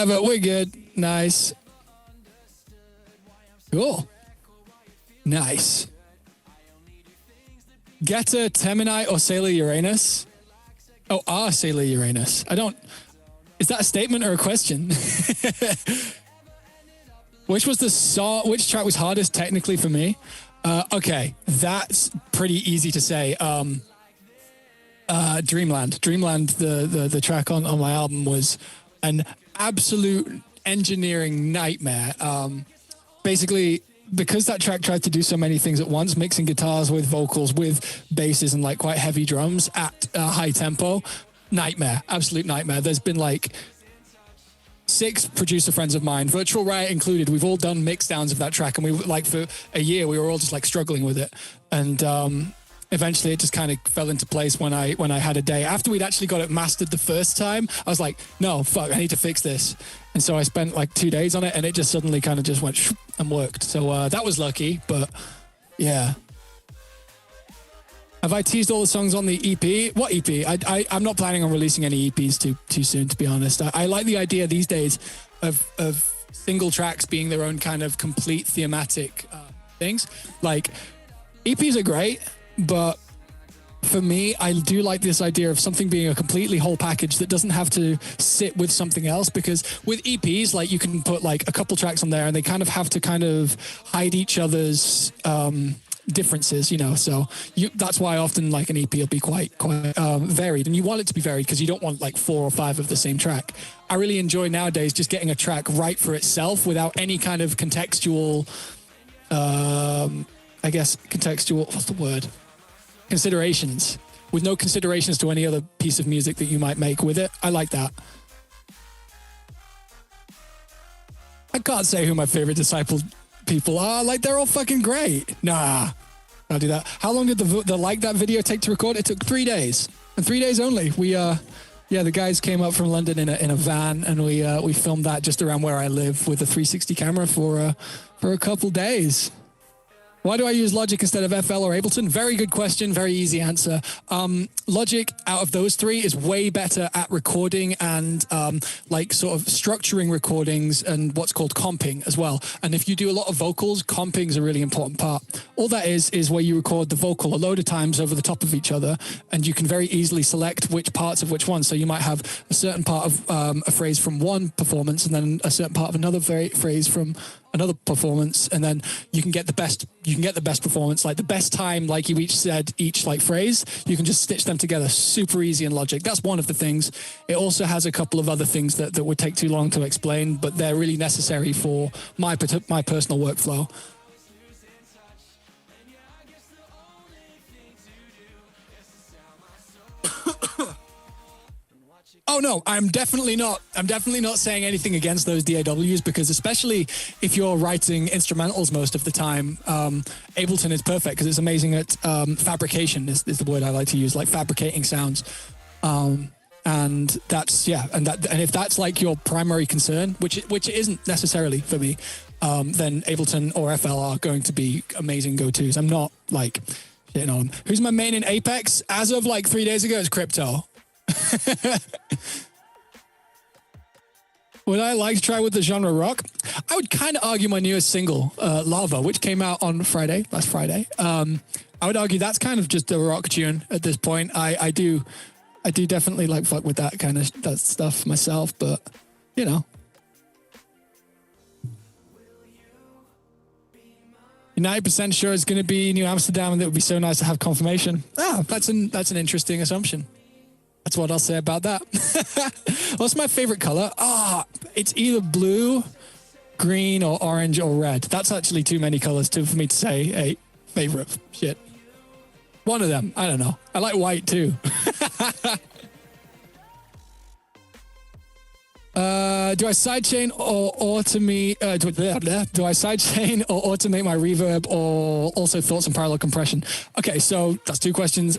But we're good. Nice. Cool. Nice. Getter, Teminite, or Sailor Uranus? Oh, our Sailor Uranus. Is that a statement or a question? Which track was hardest technically for me? Okay, that's pretty easy to say. Dreamland. Dreamland, the track on my album was an absolute engineering nightmare. Basically, because that track tried to do so many things at once, mixing guitars with vocals, with basses and like quite heavy drums at a high tempo, nightmare, absolute nightmare. There's been like 6 producer friends of mine, Virtual Riot included. We've all done mix downs of that track, and we like for a year we were all just like struggling with it. And eventually it just kind of fell into place when I had a day after we'd actually got it mastered the first time. I was like, no, fuck, I need to fix this. And so I spent like 2 days on it, and it just suddenly kind of just went and worked. So that was lucky, but yeah. Have I teased all the songs on the EP? What EP? I'm not planning on releasing any EPs too soon, to be honest. I like the idea these days of single tracks being their own kind of complete thematic things. Like, EPs are great, but for me, I do like this idea of something being a completely whole package that doesn't have to sit with something else, because with EPs, like, you can put like a couple tracks on there and they kind of have to kind of hide each other's differences, you know. So that's why often like an EP will be quite varied, and you want it to be varied because you don't want like 4 or 5 of the same track. I really enjoy nowadays just getting a track right for itself without any kind of contextual what's the word? Considerations. With no considerations to any other piece of music that you might make with it. I like that. I can't say who my favorite Disciple people are. Like, they're all fucking great. Nah, I'll do that. How long did the Like That video take to record? It took 3 days, and 3 days only. The guys came up from London in a van, and we filmed that just around where I live with a 360 camera for a couple days. Why do I use Logic instead of FL or Ableton? Very good question, very easy answer. Logic, out of those 3, is way better at recording and like sort of structuring recordings and what's called comping as well. And if you do a lot of vocals, comping is a really important part. All that is where you record the vocal a load of times over the top of each other, and you can very easily select which parts of which one. So you might have a certain part of a phrase from one performance and then a certain part of another phrase from another performance, and then you can get the best performance, like the best time, like you each said each like phrase. You can just stitch them together super easy in Logic. That's one of the things. It also has a couple of other things that would take too long to explain, but they're really necessary for my personal workflow. Oh no, I'm definitely not saying anything against those DAWs, because especially if you're writing instrumentals most of the time, Ableton is perfect because it's amazing at fabrication is the word I like to use, like fabricating sounds. And that's, yeah, and if that's like your primary concern, which it isn't necessarily for me, then Ableton or FL are going to be amazing go-tos. I'm not like shitting on them. Who's my main in Apex? As of like 3 days ago, it's Crypto. Would I like to try with the genre rock? I would kind of argue my newest single, Lava, which came out on last Friday. I would argue that's kind of just a rock tune at this point. I do definitely like fuck with that stuff myself, but you know. You're 90% sure it's going to be New Amsterdam, and it would be so nice to have confirmation. That's an interesting assumption. That's what I'll say about that. What's my favorite color? It's either blue, green, or orange, or red. That's actually too many colors for me to say a favorite. Shit. One of them. I don't know. I like white too. Do I sidechain or automate? Do I sidechain or automate my reverb, or also thoughts on parallel compression? Okay, so that's 2 questions.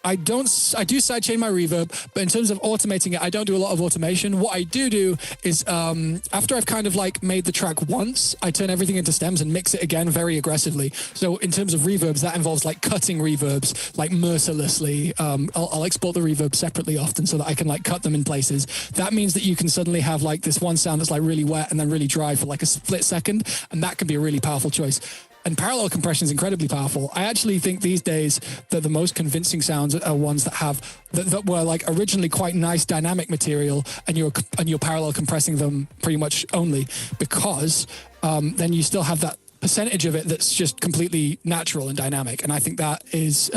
I do sidechain my reverb, but in terms of automating it, I don't do a lot of automation. What I do is after I've kind of like made the track once, I turn everything into stems and mix it again very aggressively. So in terms of reverbs, that involves like cutting reverbs like mercilessly. I'll export the reverb separately often so that I can like cut them in places. That means that you can suddenly have like this one sound that's like really wet and then really dry for like a split second, and that can be a really powerful choice. And parallel compression is incredibly powerful. I actually think these days that the most convincing sounds are ones that have that were like originally quite nice dynamic material, and you're parallel compressing them pretty much only because then you still have that percentage of it that's just completely natural and dynamic. And I think that is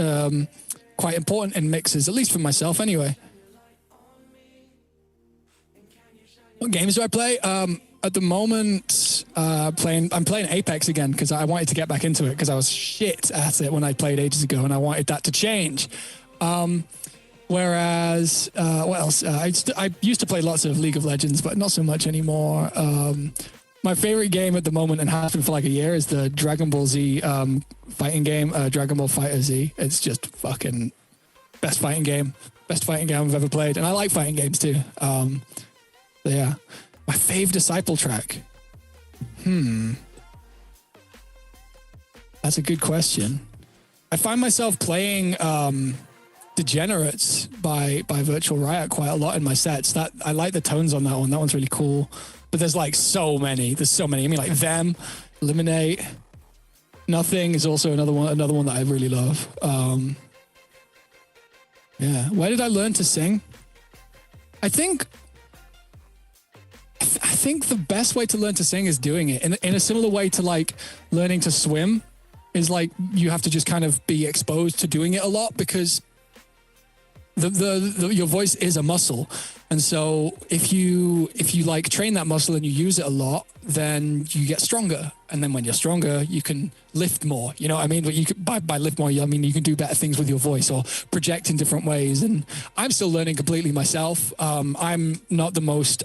quite important in mixes, at least for myself anyway. What games do I play? At the moment, I'm playing Apex again because I wanted to get back into it because I was shit at it when I played ages ago, and I wanted that to change. Whereas, what else? I used to play lots of League of Legends, but not so much anymore. My favorite game at the moment, and has been for like a year, is the Dragon Ball Z fighting game, Dragon Ball Fighter Z. It's just fucking best fighting game I've ever played, and I like fighting games too. So yeah. My fave Disciple track. That's a good question. I find myself playing Degenerates by Virtual Riot quite a lot in my sets. That I like the tones on that one. That one's really cool. But there's like so many. There's so many. I mean, like Them, Eliminate, Nothing is also another one that I really love. Yeah. Where did I learn to sing? I think the best way to learn to sing is doing it in a similar way to like learning to swim is like you have to just kind of be exposed to doing it a lot because your voice is a muscle. And so if you like train that muscle and you use it a lot, then you get stronger. And then when you're stronger, you can lift more. You know what I mean? But you can, by lift more, I mean you can do better things with your voice or project in different ways. And I'm still learning completely myself. I'm not the most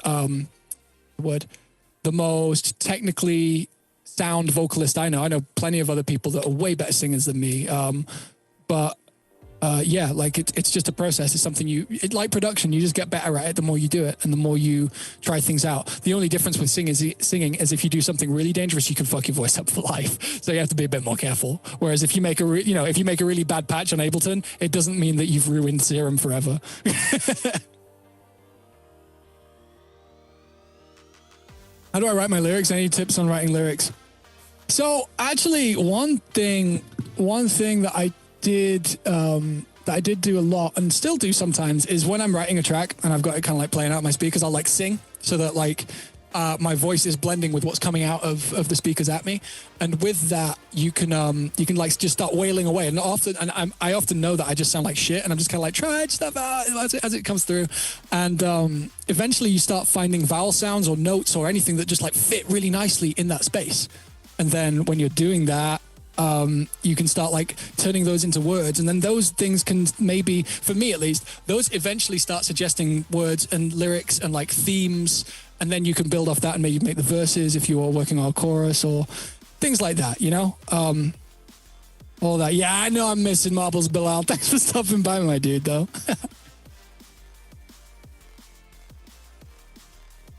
technically sound vocalist I know. I know plenty of other people that are way better singers than me. Yeah, like it's just a process. It's something like production. You just get better at it the more you do it and the more you try things out. The only difference with singing is if you do something really dangerous, you can fuck your voice up for life. So you have to be a bit more careful. Whereas if you make a really bad patch on Ableton, it doesn't mean that you've ruined Serum forever. How do I write my lyrics? Any tips on writing lyrics? So actually, one thing that I did do a lot and still do sometimes is when I'm writing a track and I've got it kind of like playing out my speakers, I'll like sing so that like my voice is blending with what's coming out of the speakers at me. And with that, you can like just start wailing away. And I often know that I just sound like shit, and I'm just kind of like trying stuff out as it comes through. And eventually, you start finding vowel sounds or notes or anything that just like fit really nicely in that space. And then when you're doing that, you can start like turning those into words, and then those things can maybe, for me at least, those eventually start suggesting words and lyrics and like themes, and then you can build off that and maybe make the verses if you are working on a chorus or things like that, you know? All that. Yeah, I know I'm missing Marbles Bilal. Thanks for stopping by, my dude, though.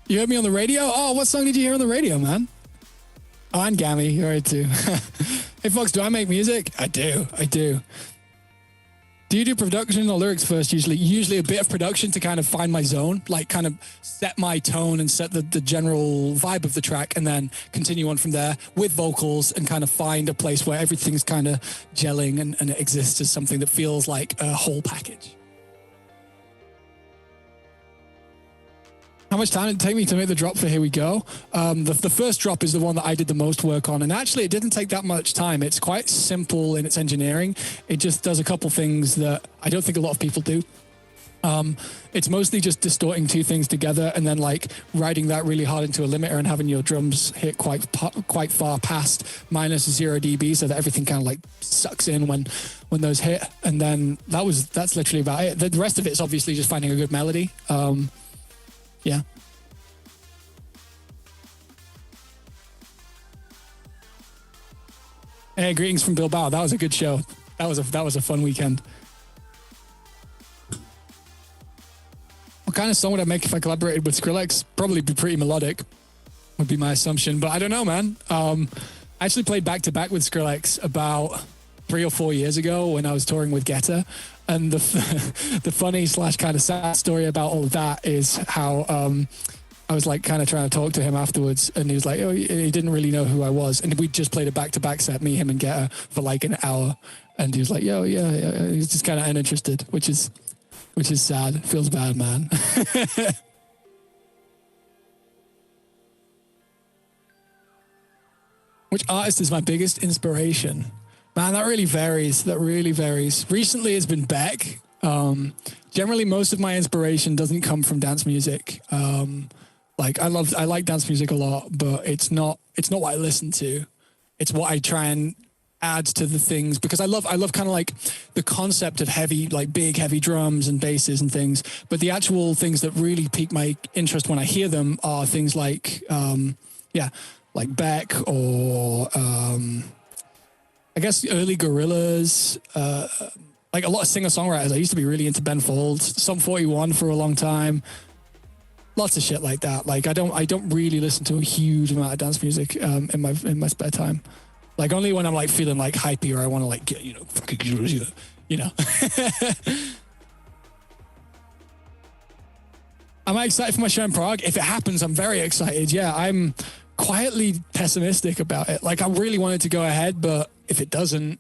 You heard me on the radio? Oh, what song did you hear on the radio, man? Oh, and Gammy, you're right too. Hey, Fox, do I make music? I do. Do you do production or lyrics first usually? Usually a bit of production to kind of find my zone, like kind of set my tone and set the general vibe of the track, and then continue on from there with vocals and kind of find a place where everything's kind of gelling and it exists as something that feels like a whole package. How much time did it take me to make the drop for Here We Go? The first drop is the one that I did the most work on. And actually, it didn't take that much time. It's quite simple in its engineering. It just does a couple things that I don't think a lot of people do. It's mostly just distorting two things together and then like riding that really hard into a limiter and having your drums hit quite far past minus 0 dB so that everything kind of like sucks in when those hit. And then that's literally about it. The rest of it's obviously just finding a good melody. Yeah. Hey, greetings from Bilbao. That was a good show. That was a fun weekend. kind of song would I make if I collaborated with Skrillex? Probably be pretty melodic, would be my assumption. But I don't know, man. I actually played back-to-back with Skrillex about 3 or 4 years ago when I was touring with Guetta. And the funny / kind of sad story about all of that is how I was like kind of trying to talk to him afterwards, and he was like, oh, he didn't really know who I was. And we just played a back-to-back set, me, him, and Guetta, for like an hour. And he was like, yo, yeah. He's just kind of uninterested, which is sad. Feels bad, man. Which artist is my biggest inspiration? Man, that really varies. Recently, it's been Beck. Generally, most of my inspiration doesn't come from dance music. Like I like dance music a lot, but it's not what I listen to. It's what I try and add to the things, because I love kind of like the concept of heavy, like big heavy drums and basses and things. But the actual things that really pique my interest when I hear them are things like like Beck or I guess early Gorillaz, like a lot of singer-songwriters. I used to be really into Ben Folds, Sum 41 for a long time. Lots of shit like that. Like I don't really listen to a huge amount of dance music in my spare time. Like only when I'm like feeling like hypey or I want to like get, fucking, Am I excited for my show in Prague? If it happens, I'm very excited. Yeah, I'm quietly pessimistic about it. Like I really wanted to go ahead, but if it doesn't,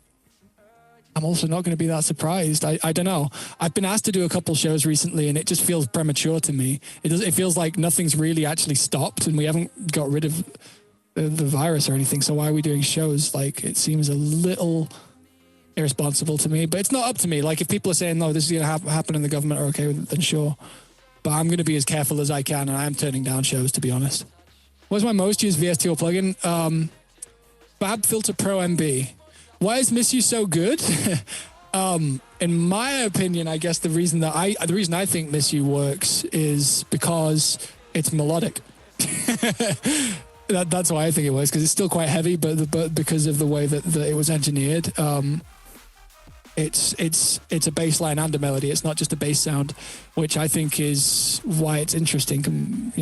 I'm also not going to be that surprised. I don't know. I've been asked to do a couple shows recently, and it just feels premature to me. It feels like nothing's really actually stopped, and we haven't got rid of the virus or anything. So why are we doing shows? Like it seems a little irresponsible to me. But it's not up to me. Like if people are saying no, this is going to happen, and the government are okay with it, then sure. But I'm going to be as careful as I can, and I am turning down shows, to be honest. What's my most used VSTO plugin? Fab Filter Pro MB. Why is Miss You so good? In my opinion, I guess the reason I think Miss You works is because it's melodic. That's why I think it works, because it's still quite heavy, but because of the way that it was engineered, it's a bass line and a melody. It's not just a bass sound, which I think is why it's interesting.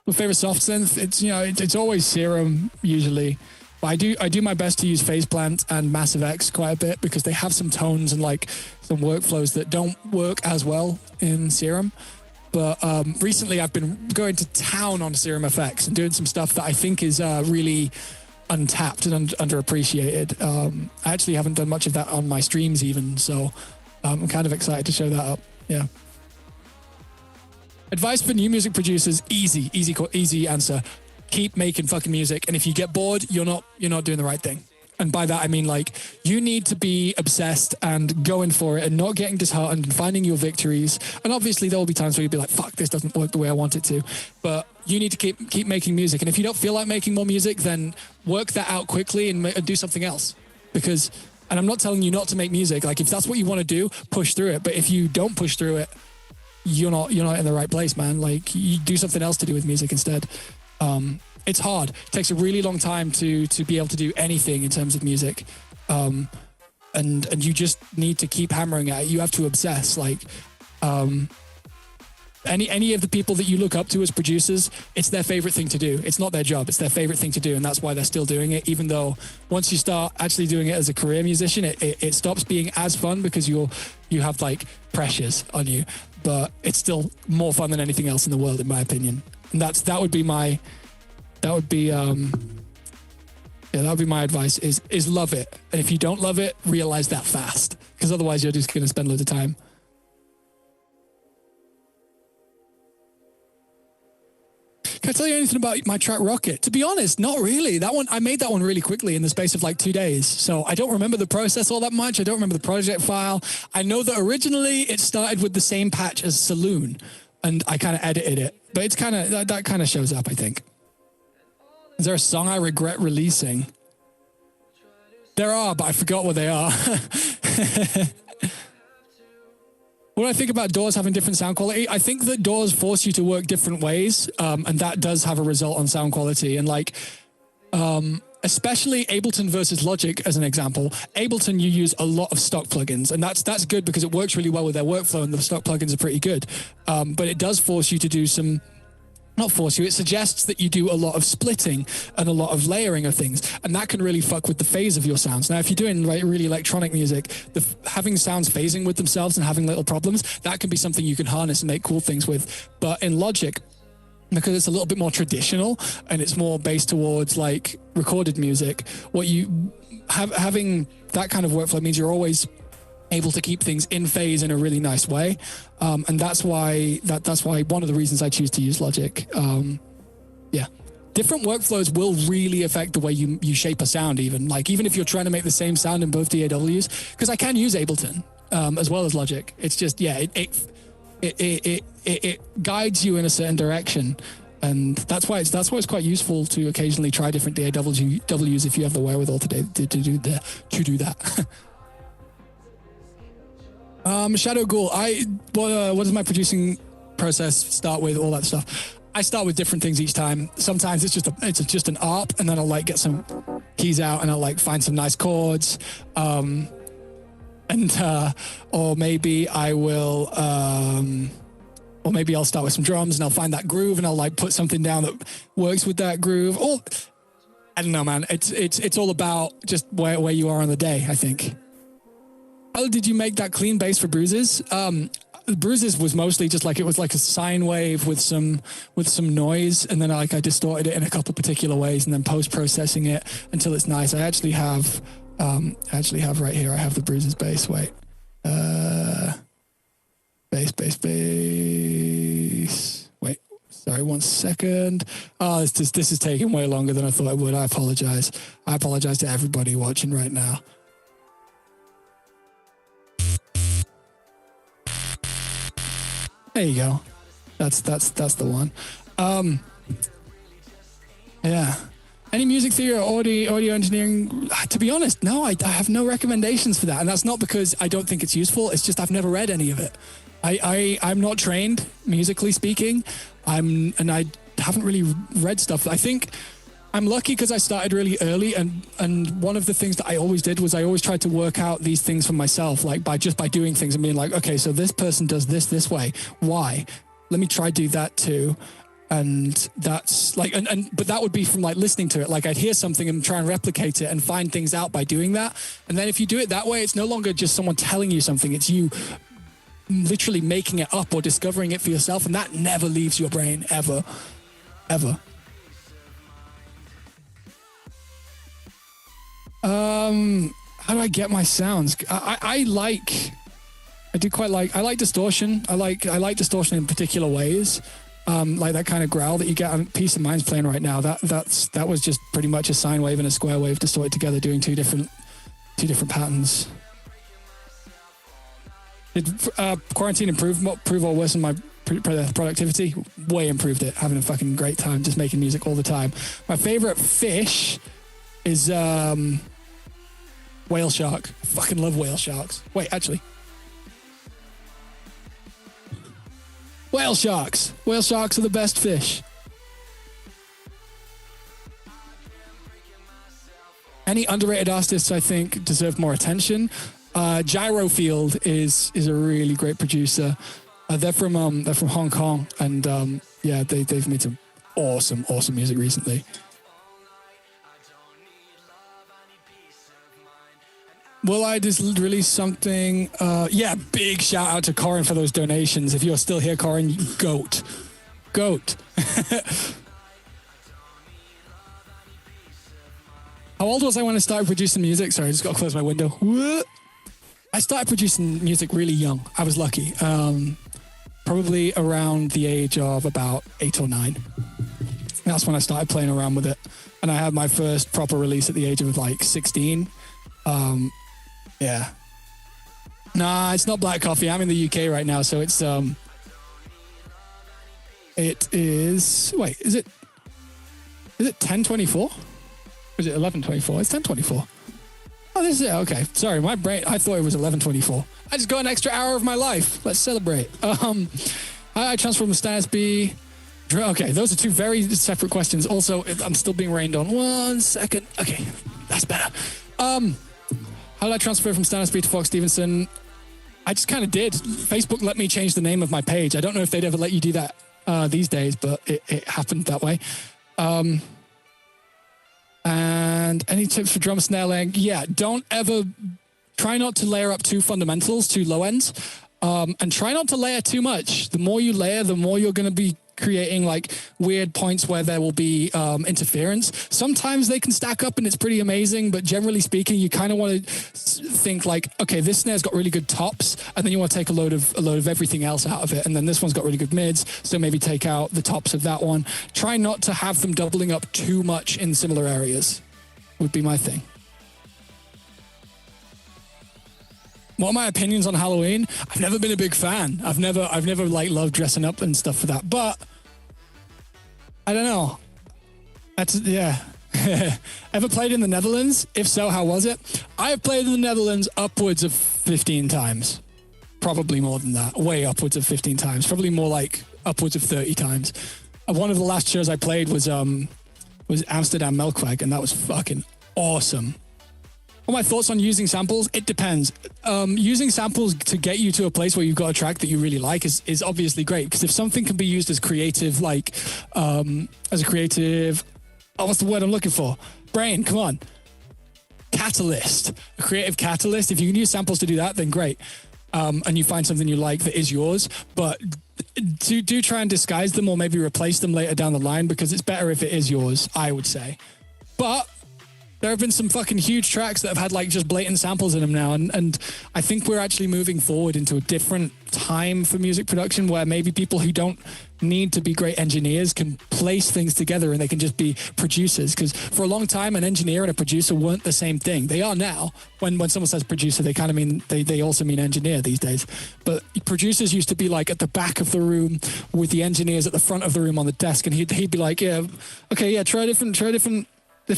My favorite soft synth, it's always Serum usually. But I do my best to use Phase Plant and Massive X quite a bit, because they have some tones and like some workflows that don't work as well in Serum. But recently I've been going to town on Serum FX and doing some stuff that I think is really untapped and underappreciated. I actually haven't done much of that on my streams even, so I'm kind of excited to show that up. Yeah. Advice for new music producers: easy answer. Keep making fucking music, and if you get bored, you're not doing the right thing. And by that I mean, like, you need to be obsessed and going for it and not getting disheartened and finding your victories. And obviously there will be times where you'll be like, fuck, this doesn't work the way I want it to. But you need to keep making music. And if you don't feel like making more music, then work that out quickly and do something else. Because, and I'm not telling you not to make music. Like, if that's what you want to do, push through it. But if you don't push through it, you're not in the right place, man. Like, you do something else to do with music instead. It's hard. It takes a really long time to be able to do anything in terms of music. And you just need to keep hammering at it. You have to obsess. Like, any of the people that you look up to as producers, it's their favorite thing to do. It's not their job. It's their favorite thing to do. And that's why they're still doing it. Even though once you start actually doing it as a career musician, it stops being as fun, because you have like pressures on you, but it's still more fun than anything else in the world, in my opinion. And that would be my advice is love it. And if you don't love it, realize that fast, because otherwise you're just going to spend loads of time. Can I tell you anything about my track Rocket? To be honest, not really. I made that one really quickly in the space of like 2 days. So I don't remember the process all that much. I don't remember the project file. I know that originally it started with the same patch as Saloon, and I kind of edited it, but it's kind of, that kind of shows up, I think. Is there a song I regret releasing? There are, but I forgot what they are. What do I think about DAWs having different sound quality? I think that DAWs force you to work different ways, and that does have a result on sound quality. And like, especially Ableton versus Logic as an example. Ableton, you use a lot of stock plugins, and that's good because it works really well with their workflow, and the stock plugins are pretty good. But it does force you to do some, not force you, it suggests that you do a lot of splitting and a lot of layering of things, and that can really fuck with the phase of your sounds. Now, if you're doing like really electronic music, having sounds phasing with themselves and having little problems, that can be something you can harness and make cool things with. But in Logic, because it's a little bit more traditional and it's more based towards like recorded music, what you having that kind of workflow means you're always able to keep things in phase in a really nice way, and that's why one of the reasons I choose to use Logic. Different workflows will really affect the way you shape a sound, even if you're trying to make the same sound in both DAWs, because I can use Ableton as well as Logic. It's just it guides you in a certain direction, and that's why it's quite useful to occasionally try different DAWs if you have the wherewithal to do that. Shadow Ghoul, what does my producing process start with? All that stuff. I start with different things each time. Sometimes it's just an ARP, and then I'll like get some keys out and I'll like find some nice chords. Or maybe I will, or maybe I'll start with some drums and I'll find that groove and I'll like put something down that works with that groove. Or I don't know, man. It's all about just where you are on the day, I think. How did you make that clean bass for Bruises? Bruises was mostly just like, it was like a sine wave with some noise, and then I distorted it in a couple particular ways, and then post-processing it until it's nice. I actually have right here, I have the Bruises bass. Wait. Bass. Wait, sorry, 1 second. Oh, this is taking way longer than I thought it would. I apologize. I apologize to everybody watching right now. There you go. That's the one. Yeah. Any music theory or audio engineering? To be honest, no, I have no recommendations for that. And that's not because I don't think it's useful. It's just I've never read any of it. I'm not trained, musically speaking. I haven't really read stuff. I think I'm lucky because I started really early, and one of the things that I always did was I always tried to work out these things for myself, like by doing things and being like, okay, so this person does this way. Why? Let me try do that too. And that's like, but that would be from like listening to it. Like I'd hear something and try and replicate it and find things out by doing that. And then if you do it that way, it's no longer just someone telling you something. It's you literally making it up or discovering it for yourself. And that never leaves your brain ever. How do I get my sounds? I like distortion. I like distortion in particular ways. Like that kind of growl that you get on Peace of Mind's playing right now. That was just pretty much a sine wave and a square wave distorted together, doing two different patterns. Did quarantine improve or worsen my productivity? Way improved it. Having a fucking great time just making music all the time. My favorite fish is whale shark. Fucking love whale sharks. Wait, actually. Whale sharks. Whale sharks are the best fish. Any underrated artists I think deserve more attention. Gyrofield is a really great producer. They're from Hong Kong, and they've made some awesome music recently. Will I just release something? Big shout out to Corin for those donations. If you're still here, Corin, goat. How old was I when I started producing music? Sorry, I just got to close my window. I started producing music really young. I was lucky. Probably around the age of about 8 or 9. That's when I started playing around with it. And I had my first proper release at the age of like 16. Yeah. Nah, it's not Black Coffee. I'm in the UK right now, so it's it is. Wait, is it 10:24? Is it 11:24? It's 10:24. Oh, this is it. Okay, sorry, my brain. I thought it was 11:24. I just got an extra hour of my life. Let's celebrate. I transformed from Stairs B. Okay, those are two very separate questions. Also, I'm still being rained on. 1 second. Okay, that's better. How did I transfer from Standard Speed to Fox Stevenson? I just kind of did. Facebook let me change the name of my page. I don't know if they'd ever let you do that these days, but it happened that way. And any tips for drum snare laying? Yeah, don't ever try not to layer up too fundamentals, too low ends, and try not to layer too much. The more you layer, the more you're going to be creating like weird points where there will be interference. Sometimes they can stack up and it's pretty amazing, but generally speaking, you kind of want to think like, okay, this snare's got really good tops, and then you want to take a load of everything else out of it, and then this one's got really good mids, so maybe take out the tops of that one. Try not to have them doubling up too much in similar areas, would be my thing. What are my opinions on Halloween? I've never been a big fan. I've never like loved dressing up and stuff for that. But I don't know. That's yeah. Ever played in the Netherlands? If so, how was it? I have played in the Netherlands upwards of 15 times. Probably more than that. Way upwards of 15 times. Probably more like upwards of 30 times. One of the last shows I played was Amsterdam Melkweg, and that was fucking awesome. What are my thoughts on using samples? It depends. Using samples to get you to a place where you've got a track that you really like is obviously great, because if something can be used as creative, like as a creative, what's the word I'm looking for? Brain, come on. Catalyst, a creative catalyst. If you can use samples to do that, then great. And you find something you like that is yours, but do try and disguise them or maybe replace them later down the line, because it's better if it is yours, I would say. But there have been some fucking huge tracks that have had like just blatant samples in them now. And I think we're actually moving forward into a different time for music production, where maybe people who don't need to be great engineers can place things together and they can just be producers. Because for a long time, an engineer and a producer weren't the same thing. They are now. When someone says producer, they kind of mean, they also mean engineer these days. But producers used to be like at the back of the room with the engineers at the front of the room on the desk. And he'd be like, yeah, okay, yeah, try different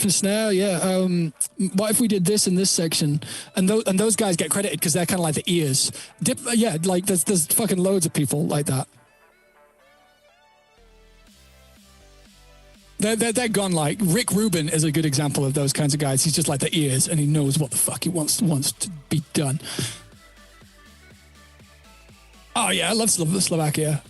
snare, yeah. What if we did this in this section? And those guys get credited because they're kind of like the ears. Yeah, like there's fucking loads of people like that. They're gone. Like Rick Rubin is a good example of those kinds of guys. He's just like the ears, and he knows what the fuck he wants to be done. Oh yeah, I love Slovakia.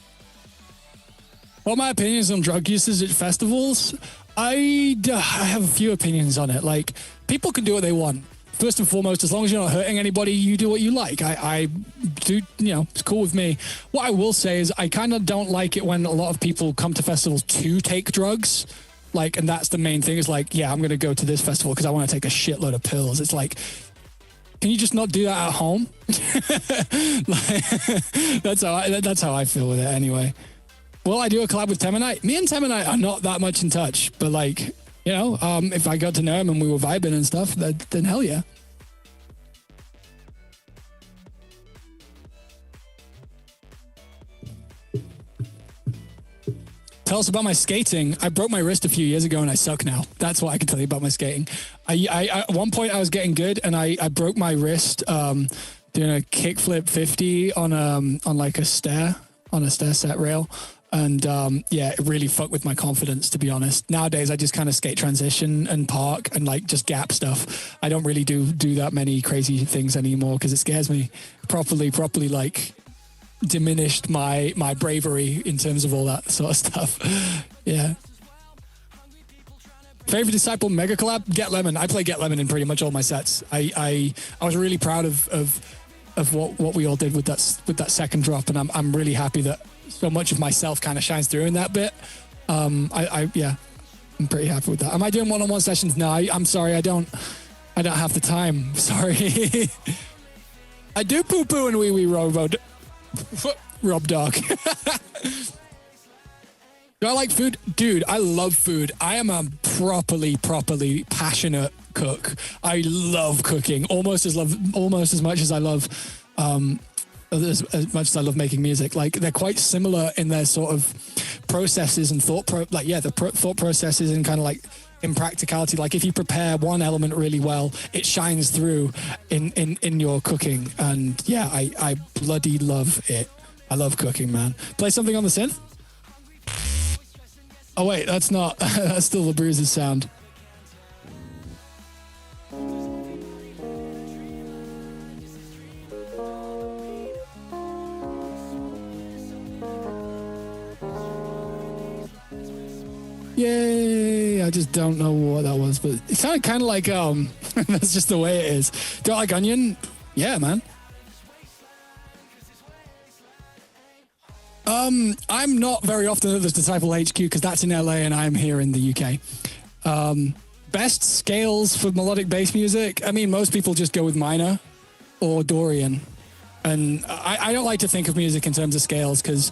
What are my opinions on drug usage at festivals? I have a few opinions on it. Like, people can do what they want. First and foremost, as long as you're not hurting anybody, you do what you like. I do, it's cool with me. What I will say is I kind of don't like it when a lot of people come to festivals to take drugs. Like, and that's the main thing, is like, yeah, I'm going to go to this festival because I want to take a shitload of pills. It's like, can you just not do that at home? That's how I feel with it anyway. Will I do a collab with Temanite? Me and Temanite are not that much in touch, but like, if I got to know him and we were vibing and stuff, then hell yeah. Tell us about my skating. I broke my wrist a few years ago and I suck now. That's what I can tell you about my skating. I at one point I was getting good and I broke my wrist doing a kickflip 50 on like a stair set rail. And it really fucked with my confidence, to be honest. Nowadays, I just kind of skate transition and park and like just gap stuff. I don't really do that many crazy things anymore because it scares me. Properly like diminished my bravery in terms of all that sort of stuff. Yeah. Favorite Disciple mega collab? Get Lemon. I play Get Lemon in pretty much all my sets. I was really proud of what we all did with that second drop, and I'm really happy that so much of myself kind of shines through in that bit. I'm pretty happy with that. Am I doing one-on-one sessions? No, I'm sorry. I don't have the time. Sorry. I do poo-poo and wee-wee Rob Dog. Do I like food? Dude, I love food. I am a properly passionate cook. I love cooking almost as much as I love as much as I love making music. Like, they're quite similar in their sort of processes and thought processes and kind of like in practicality. Like, if you prepare one element really well, it shines through in your cooking. And yeah, I bloody love it. I love cooking, man. Play something on the synth. Oh wait, that's not. That's still the Bruises sound. Yay! I just don't know what that was, but it sounded kind of like that's just the way it is. Do you like Onion? Yeah, man. I'm not very often at the Disciple HQ because that's in LA and I'm here in the UK. Best scales for melodic bass music. I mean, most people just go with minor or Dorian, and I don't like to think of music in terms of scales because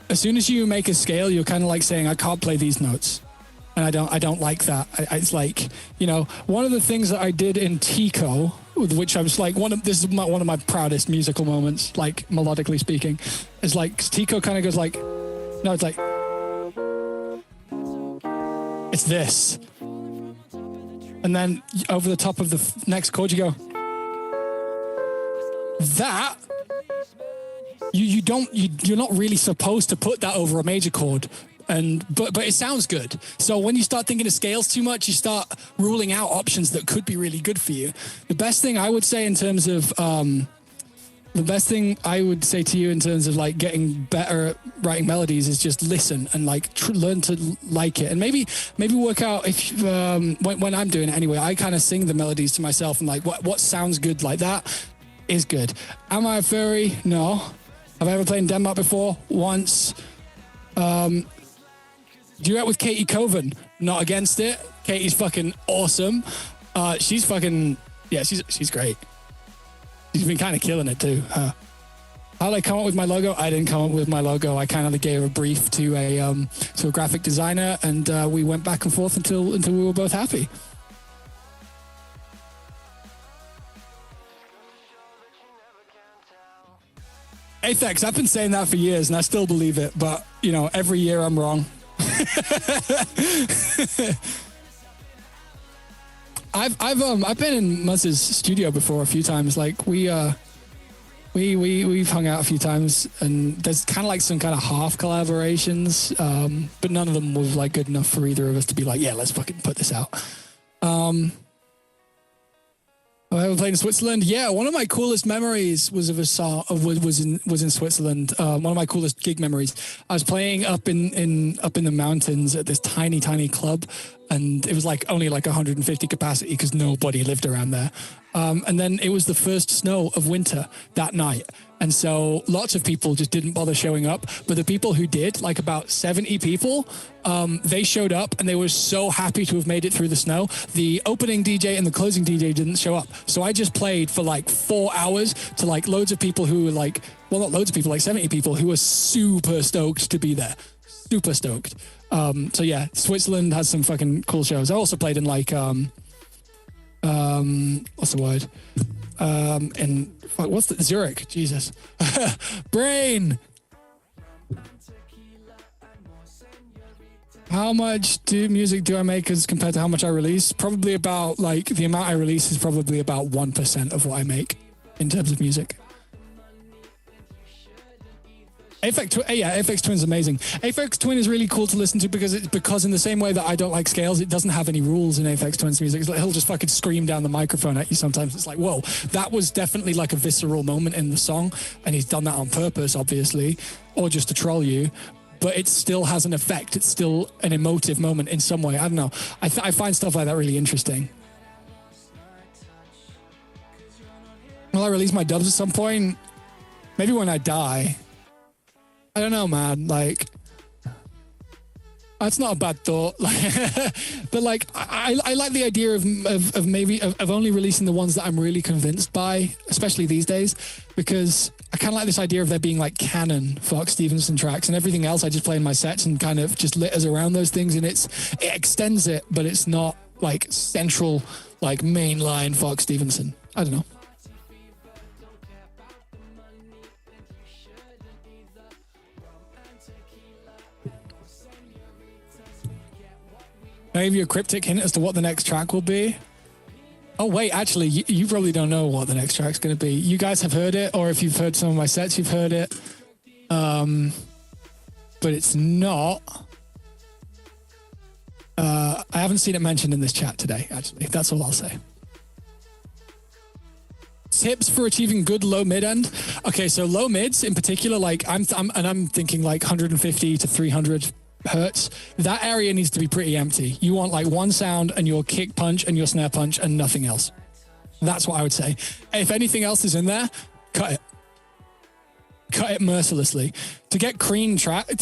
as soon as you make a scale, you're kind of like saying, I can't play these notes. And I don't like that. It's like, you know, one of the things that I did in Tico, which I was like, this is one of my proudest musical moments, like melodically speaking, is like Tico kind of goes like, no, it's like, it's this. And then over the top of the next chord, you go, that. You're not really supposed to put that over a major chord, but it sounds good. So when you start thinking of scales too much, you start ruling out options that could be really good for you. The best thing I would say in terms of like getting better at writing melodies is just listen and like learn to like it, and maybe work out if when I'm doing it anyway, I kind of sing the melodies to myself and like what sounds good like that is good. Am I a furry? No. Have I ever played in Denmark before? Once. Duet with Katie Coven. Not against it. Katie's fucking awesome. She's fucking, yeah, she's great. She's been kind of killing it too. How did I come up with my logo? I didn't come up with my logo. I kind of gave a brief to a graphic designer, and we went back and forth until we were both happy. Aphex, I've been saying that for years, and I still believe it. But you know, every year I'm wrong. I've been in Muzz's studio before a few times. Like we've hung out a few times, and there's kind of like some kind of half collaborations, but none of them was like good enough for either of us to be like, yeah, let's fucking put this out. I ever played in Switzerland? Yeah, one of my coolest memories was of a song was in Switzerland. One of my coolest gig memories. I was playing up in the mountains at this tiny club, and it was like only like 150 capacity because nobody lived around there. And then it was the first snow of winter that night. And so lots of people just didn't bother showing up. But the people who did, like about 70 people, they showed up and they were so happy to have made it through the snow. The opening DJ and the closing DJ didn't show up. So I just played for like 4 hours to like loads of people who were like, well, not loads of people, like 70 people who were super stoked to be there. Super stoked. So yeah, Switzerland has some fucking cool shows. I also played in like, what's the word? What's the Zurich? Jesus, brain. How much music do I make as compared to how much I release? Probably about like the amount I release is probably about 1% of what I make in terms of music. Aphex Twin's amazing. Aphex Twin is really cool to listen to because in the same way that I don't like scales, it doesn't have any rules in Aphex Twin's music. It's like he'll just fucking scream down the microphone at you sometimes. It's like, whoa, that was definitely like a visceral moment in the song, and he's done that on purpose, obviously, or just to troll you. But it still has an effect. It's still an emotive moment in some way. I don't know. I find stuff like that really interesting. Will I release my dubs at some point? Maybe when I die. I don't know, man. Like, that's not a bad thought. But like, I like the idea of only releasing the ones that I'm really convinced by, especially these days, because I kind of like this idea of there being like canon Fox Stevenson tracks, and everything else I just play in my sets and kind of just litters around those things, and it extends it, but it's not like central, like mainline Fox Stevenson. I don't know. Can I give you a cryptic hint as to what the next track will be? Oh, wait, actually, you probably don't know what the next track's going to be. You guys have heard it, or if you've heard some of my sets, you've heard it. But it's not I haven't seen it mentioned in this chat today, actually. That's all I'll say. Tips for achieving good low mid end. Okay, so low mids in particular, like I'm thinking like 150 to 300 hertz. That area needs to be pretty empty. You want like one sound and your kick punch and your snare punch and nothing else. That's what I would say. If anything else is in there, cut it. Cut it mercilessly. To get clean tracks,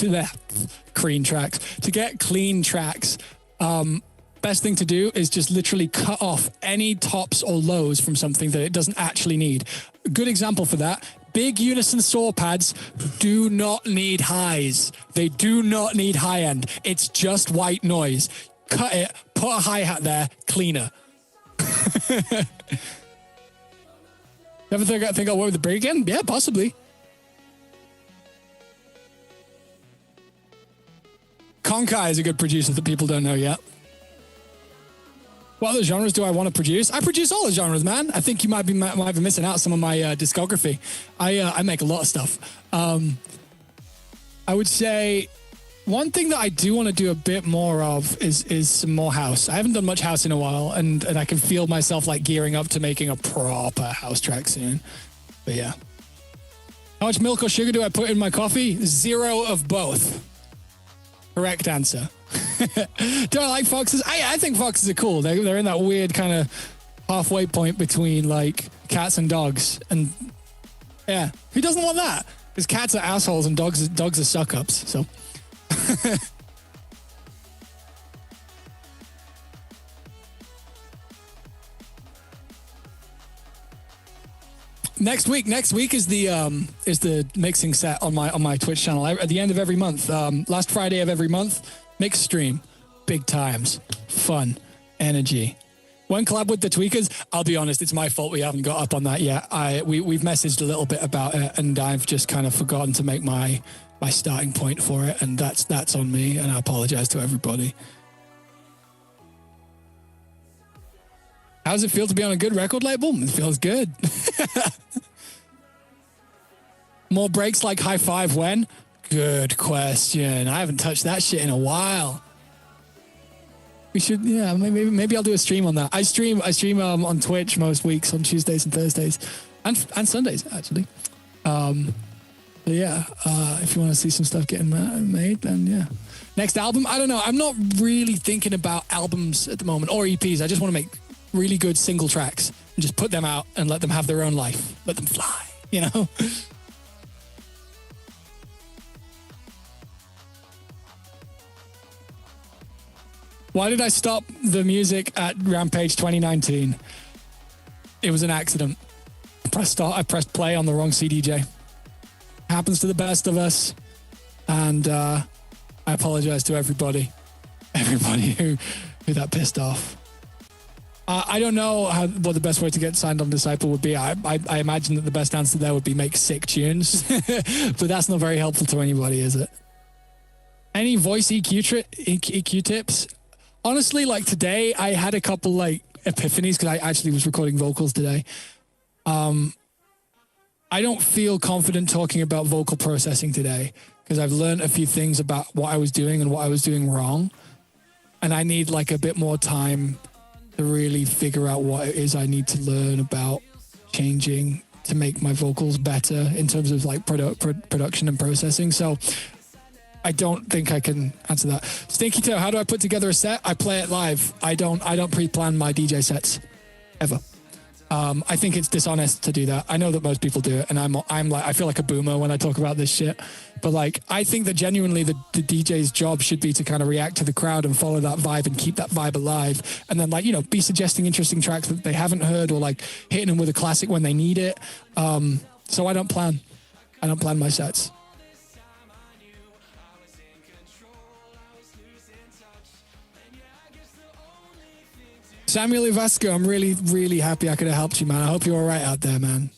best thing to do is just literally cut off any tops or lows from something that it doesn't actually need. A good example for that, big unison saw pads do not need highs. They do not need high end. It's just white noise. Cut it, put a hi-hat there, cleaner. Ever think I'll work with the break again? Yeah, possibly. Konkai is a good producer that people don't know yet. What other genres do I want to produce? I produce all the genres, man. I think you might be missing out some of my discography. I make a lot of stuff. I would say one thing that I do want to do a bit more of is some more house. I haven't done much house in a while, and I can feel myself like gearing up to making a proper house track soon. But yeah. How much milk or sugar do I put in my coffee? 0 of both. Correct answer. Do I like foxes? I think foxes are cool. They're in that weird kind of halfway point between like cats and dogs. And yeah, who doesn't want that? Because cats are assholes and dogs are suck-ups. So Next week is the mixing set on my Twitch channel at the end of every month. Last Friday of every month, mix stream, big times, fun, energy. One collab with the Tweakers. I'll be honest, it's my fault we haven't got up on that yet. We've messaged a little bit about it, and I've just kind of forgotten to make my starting point for it, and that's on me, and I apologize to everybody. How does it feel to be on a good record label? It feels good. More breaks like high five when? Good question. I haven't touched that shit in a while. We should, yeah, maybe I'll do a stream on that. I stream on Twitch most weeks on Tuesdays and Thursdays and Sundays actually. But yeah, if you want to see some stuff getting made, then yeah. Next album, I don't know. I'm not really thinking about albums at the moment or EPs. I just want to make really good single tracks and just put them out and let them have their own life. Let them fly, you know? Why did I stop the music at Rampage 2019? It was an accident. I pressed play on the wrong CDJ. Happens to the best of us. And I apologize to everybody who that pissed off. I don't know what the best way to get signed on Disciple would be. I imagine that the best answer there would be make sick tunes, but that's not very helpful to anybody, is it? Any voice EQ tips? Honestly, like today, I had a couple like epiphanies because I actually was recording vocals today. I don't feel confident talking about vocal processing today because I've learned a few things about what I was doing and what I was doing wrong, and I need like a bit more time to really figure out what it is I need to learn about changing to make my vocals better in terms of like production and processing. So I don't think I can answer that. Stinky Toe, how do I put together a set? I play it live. I don't pre-plan my DJ sets ever. I think it's dishonest to do that. I know that most people do it, and I'm like, I feel like a boomer when I talk about this shit. But like, I think that genuinely the DJ's job should be to kind of react to the crowd and follow that vibe and keep that vibe alive. And then like, you know, be suggesting interesting tracks that they haven't heard or like hitting them with a classic when they need it. So I don't plan my sets. Samuel Ivasco, I'm really, really happy I could have helped you, man. I hope you're all right out there, man.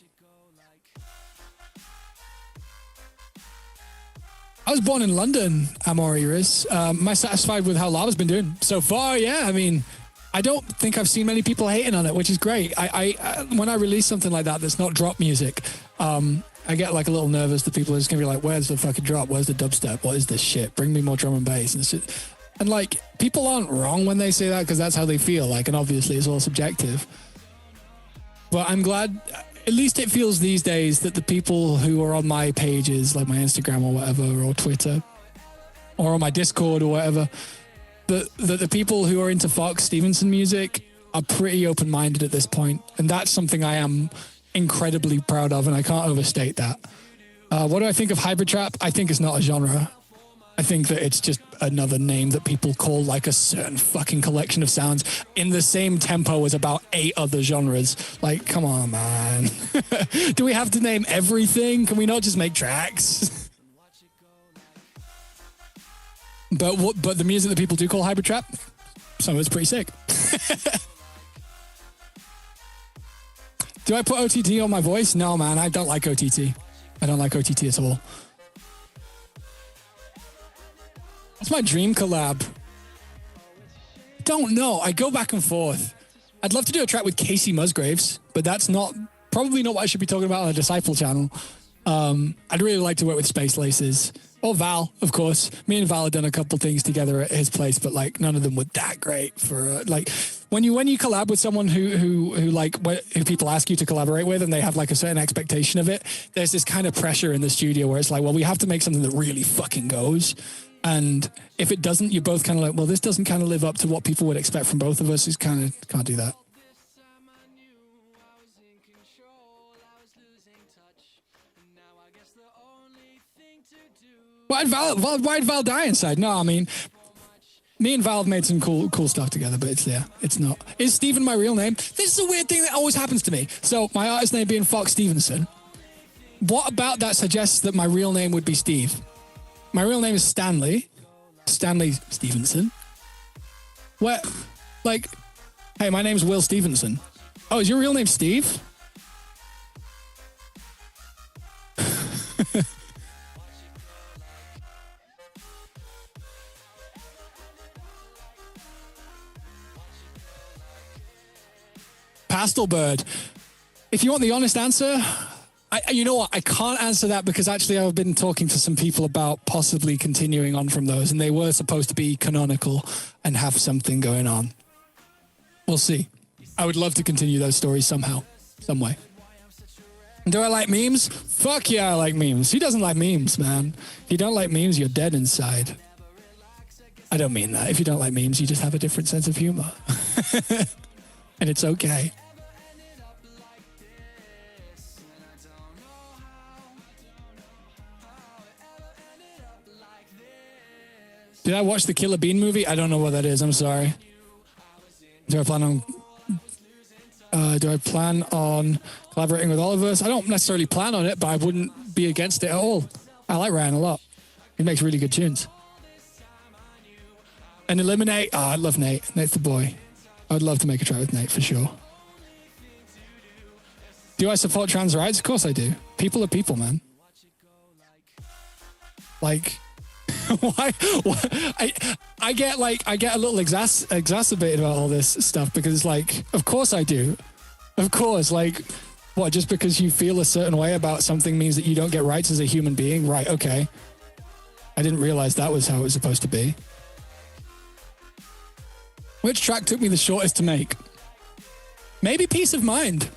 I was born in London, Amoriris. Am I satisfied with how Lava's been doing? So far, yeah. I mean, I don't think I've seen many people hating on it, which is great. I when I release something like that that's not drop music, I get like a little nervous that people are just going to be like, where's the fucking drop? Where's the dubstep? What is this shit? Bring me more drum and bass. And it's just, And like, people aren't wrong when they say that because that's how they feel. Like, and obviously it's all subjective. But I'm glad, at least it feels these days that the people who are on my pages, like my Instagram or whatever, or Twitter, or on my Discord or whatever, that the people who are into Fox Stevenson music are pretty open-minded at this point. And that's something I am incredibly proud of, and I can't overstate that. What do I think of hybrid trap? I think it's not a genre. I think that it's just another name that people call like a certain fucking collection of sounds in the same tempo as about 8 other genres. Like, come on, man. Do we have to name everything? Can we not just make tracks? But the music that people do call hybrid trap, some of it's pretty sick. Do I put OTT on my voice? No, man, I don't like OTT. I don't like OTT at all. What's my dream collab? Don't know. I go back and forth. I'd love to do a track with Casey Musgraves, but that's probably not what I should be talking about on the Disciple channel. I'd really like to work with Space Laces. Or Val, of course. Me and Val have done a couple things together at his place, but like none of them were that great for like when you collab with someone who people ask you to collaborate with and they have like a certain expectation of it. There's this kind of pressure in the studio where it's like, well, we have to make something that really fucking goes. And if it doesn't, you're both kind of like, well, this doesn't kind of live up to what people would expect from both of us. It's kind of can't do that. Why'd Val die inside? No, I mean, me and Val have made some cool stuff together, but it's not. Is Steven my real name? This is a weird thing that always happens to me. So my artist name being Fox Stevenson. What about that suggests that my real name would be Steve? My real name is Stanley Stevenson. What? Like, hey, my name's Will Stevenson. Oh, is your real name Steve? Pastel Bird. If you want the honest answer, you know what? I can't answer that because actually I've been talking to some people about possibly continuing on from those, and they were supposed to be canonical and have something going on. We'll see. I would love to continue those stories somehow, some way. Do I like memes? Fuck yeah, I like memes. Who doesn't like memes, man? If you don't like memes, you're dead inside. I don't mean that. If you don't like memes, you just have a different sense of humor. And it's okay. Did I watch the Killer Bean movie? I don't know what that is. I'm sorry. Do I plan on collaborating with all of us? I don't necessarily plan on it, but I wouldn't be against it at all. I like Ryan a lot. He makes really good tunes. And Eliminate. I love Nate. Nate's the boy. I would love to make a track with Nate for sure. Do I support trans rights? Of course I do. People are people, man. Like, why? I get a little exacerbated about all this stuff because it's like, of course I do. Of course, like, what? Just because you feel a certain way about something means that you don't get rights as a human being? Right? Okay. I didn't realize that was how it was supposed to be. Which track took me the shortest to make? Maybe Peace of Mind.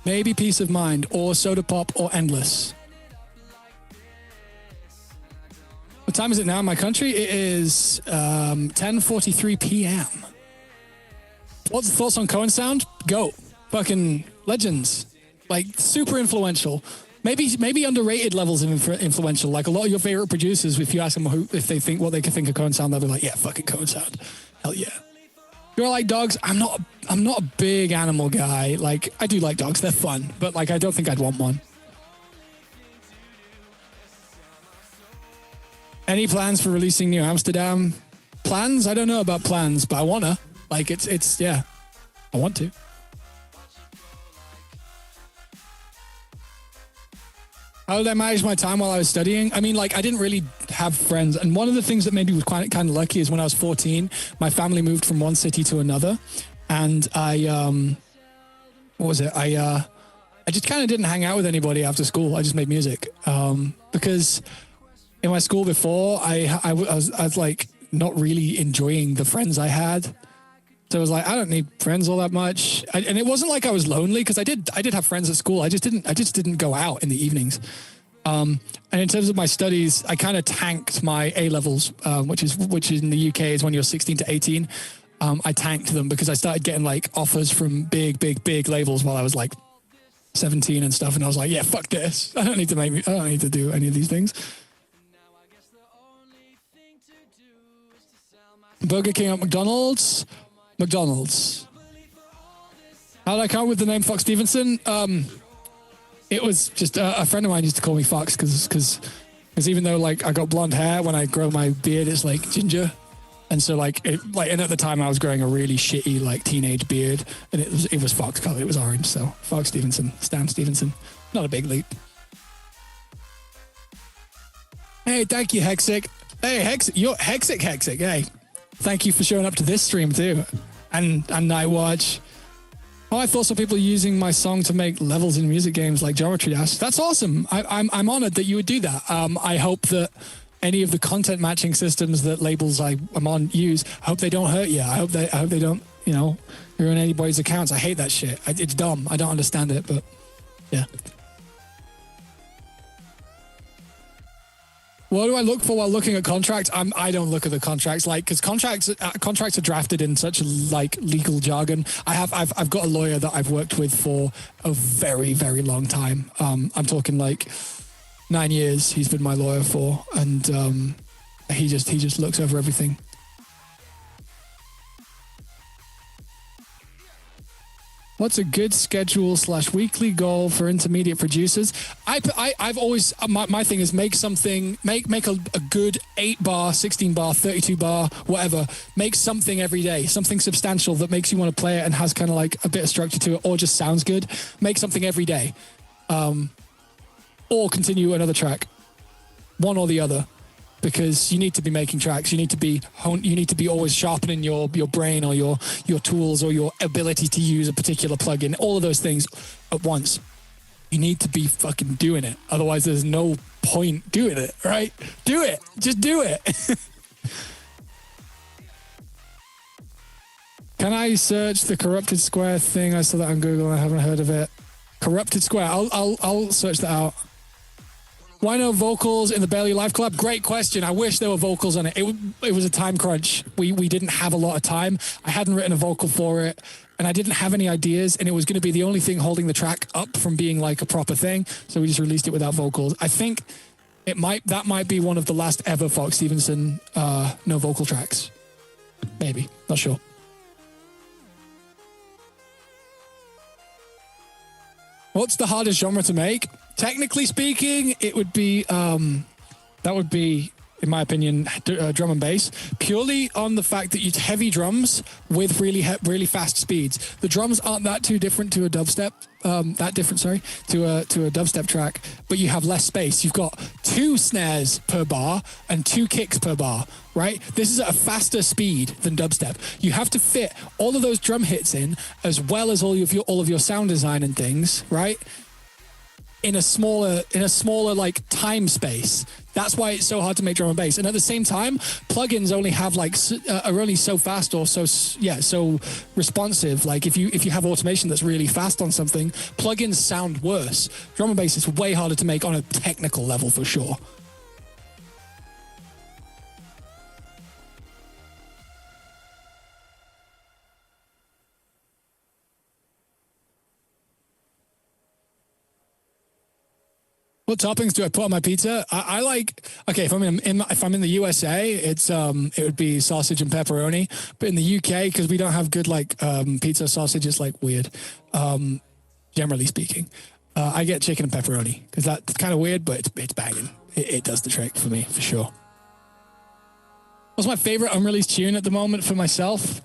Maybe Peace of Mind, or Soda Pop, or Endless. What time is it now in my country? It is 10:43 p.m. What's the thoughts on Cohen Sound? Go. Fucking legends. Like, super influential. Maybe underrated levels of influential. Like, a lot of your favorite producers, if you ask them if they think what they can think of Cohen Sound, they'll be like, yeah, fucking Cohen Sound. Hell yeah. Do I like dogs? I'm not a big animal guy. Like, I do like dogs. They're fun. But, like, I don't think I'd want one. Any plans for releasing New Amsterdam? Plans? I don't know about plans, but I wanna. Like, it's yeah. I want to. How did I manage my time while I was studying? I mean, like, I didn't really have friends. And one of the things that made me was kind of lucky is when I was 14, my family moved from one city to another. And I just kind of didn't hang out with anybody after school. I just made music. Because in my school before, I was like not really enjoying the friends I had. So I was like, I don't need friends all that much. And it wasn't like I was lonely, because I did have friends at school. I just didn't go out in the evenings. And in terms of my studies, I kind of tanked my A levels, which in the UK is when you're 16 to 18. I tanked them because I started getting like offers from big labels while I was like 17 and stuff. And I was like, yeah, fuck this. I don't need to do any of these things. Burger King at McDonald's. How did I come up with the name Fox Stevenson? It was just a friend of mine used to call me Fox because even though like I got blonde hair, when I grow my beard, it's like ginger. And so and at the time I was growing a really shitty like teenage beard, and it was Fox color. It was orange. So Fox Stevenson, Stan Stevenson. Not a big leap. Hey, thank you, Hexic. Hey, Hexic, you're Hexic. Hey, thank you for showing up to this stream too. And Nightwatch. Oh, I thought some people were using my song to make levels in music games like Geometry Dash. That's awesome. I'm honored that you would do that. I hope that any of the content matching systems that labels I'm on use, I hope they don't hurt you. I hope they don't, ruin anybody's accounts. I hate that shit. It's dumb. I don't understand it, but yeah. What do I look for while looking at contracts? I don't look at the contracts, because contracts are drafted in such like legal jargon. I've got a lawyer that I've worked with for a very, very long time. I'm talking like 9 years. He's been my lawyer for, and he just looks over everything. What's a good schedule / weekly goal for intermediate producers? I've always, my thing is make a good 8 bar, 16 bar, 32 bar, whatever. Make something every day, something substantial that makes you want to play it and has kind of like a bit of structure to it, or just sounds good. Make something every day, or continue another track, one or the other. Because you need to be making tracks, you need to be always sharpening your brain or your tools or your ability to use a particular plugin, all of those things at once. You need to be fucking doing it. Otherwise, there's no point doing it, right? Do it. Just do it. Can I search the Corrupted Square thing? I saw that on Google. I haven't heard of it. Corrupted Square. I'll search that out. Why no vocals in the Bailey Live collab? Great question. I wish there were vocals on it. It was a time crunch. We didn't have a lot of time. I hadn't written a vocal for it, and I didn't have any ideas, and it was going to be the only thing holding the track up from being like a proper thing. So we just released it without vocals. I think that might be one of the last ever Fox Stevenson no vocal tracks. Maybe. Not sure. What's the hardest genre to make? Technically speaking, it would be, that would be, in my opinion, drum and bass, purely on the fact that you heavy drums with really fast speeds. The drums aren't that too different to a dubstep, to a dubstep track, but you have less space. You've got 2 snares per bar and 2 kicks per bar, right? This is at a faster speed than dubstep. You have to fit all of those drum hits in, as well as all of your sound design and things, right? In a smaller like time space. That's why it's so hard to make drum and bass. And at the same time, plugins only have are only so fast or so responsive. Like if you have automation that's really fast on something, plugins sound worse. Drum and bass is way harder to make on a technical level for sure. What toppings do I put on my pizza? I like, okay, if I'm in the USA, it would be sausage and pepperoni. But in the UK, because we don't have good pizza sausage, it's like weird. Generally speaking, I get chicken and pepperoni because that's kind of weird, but it's banging. It does the trick for me for sure. What's my favorite unreleased tune at the moment for myself?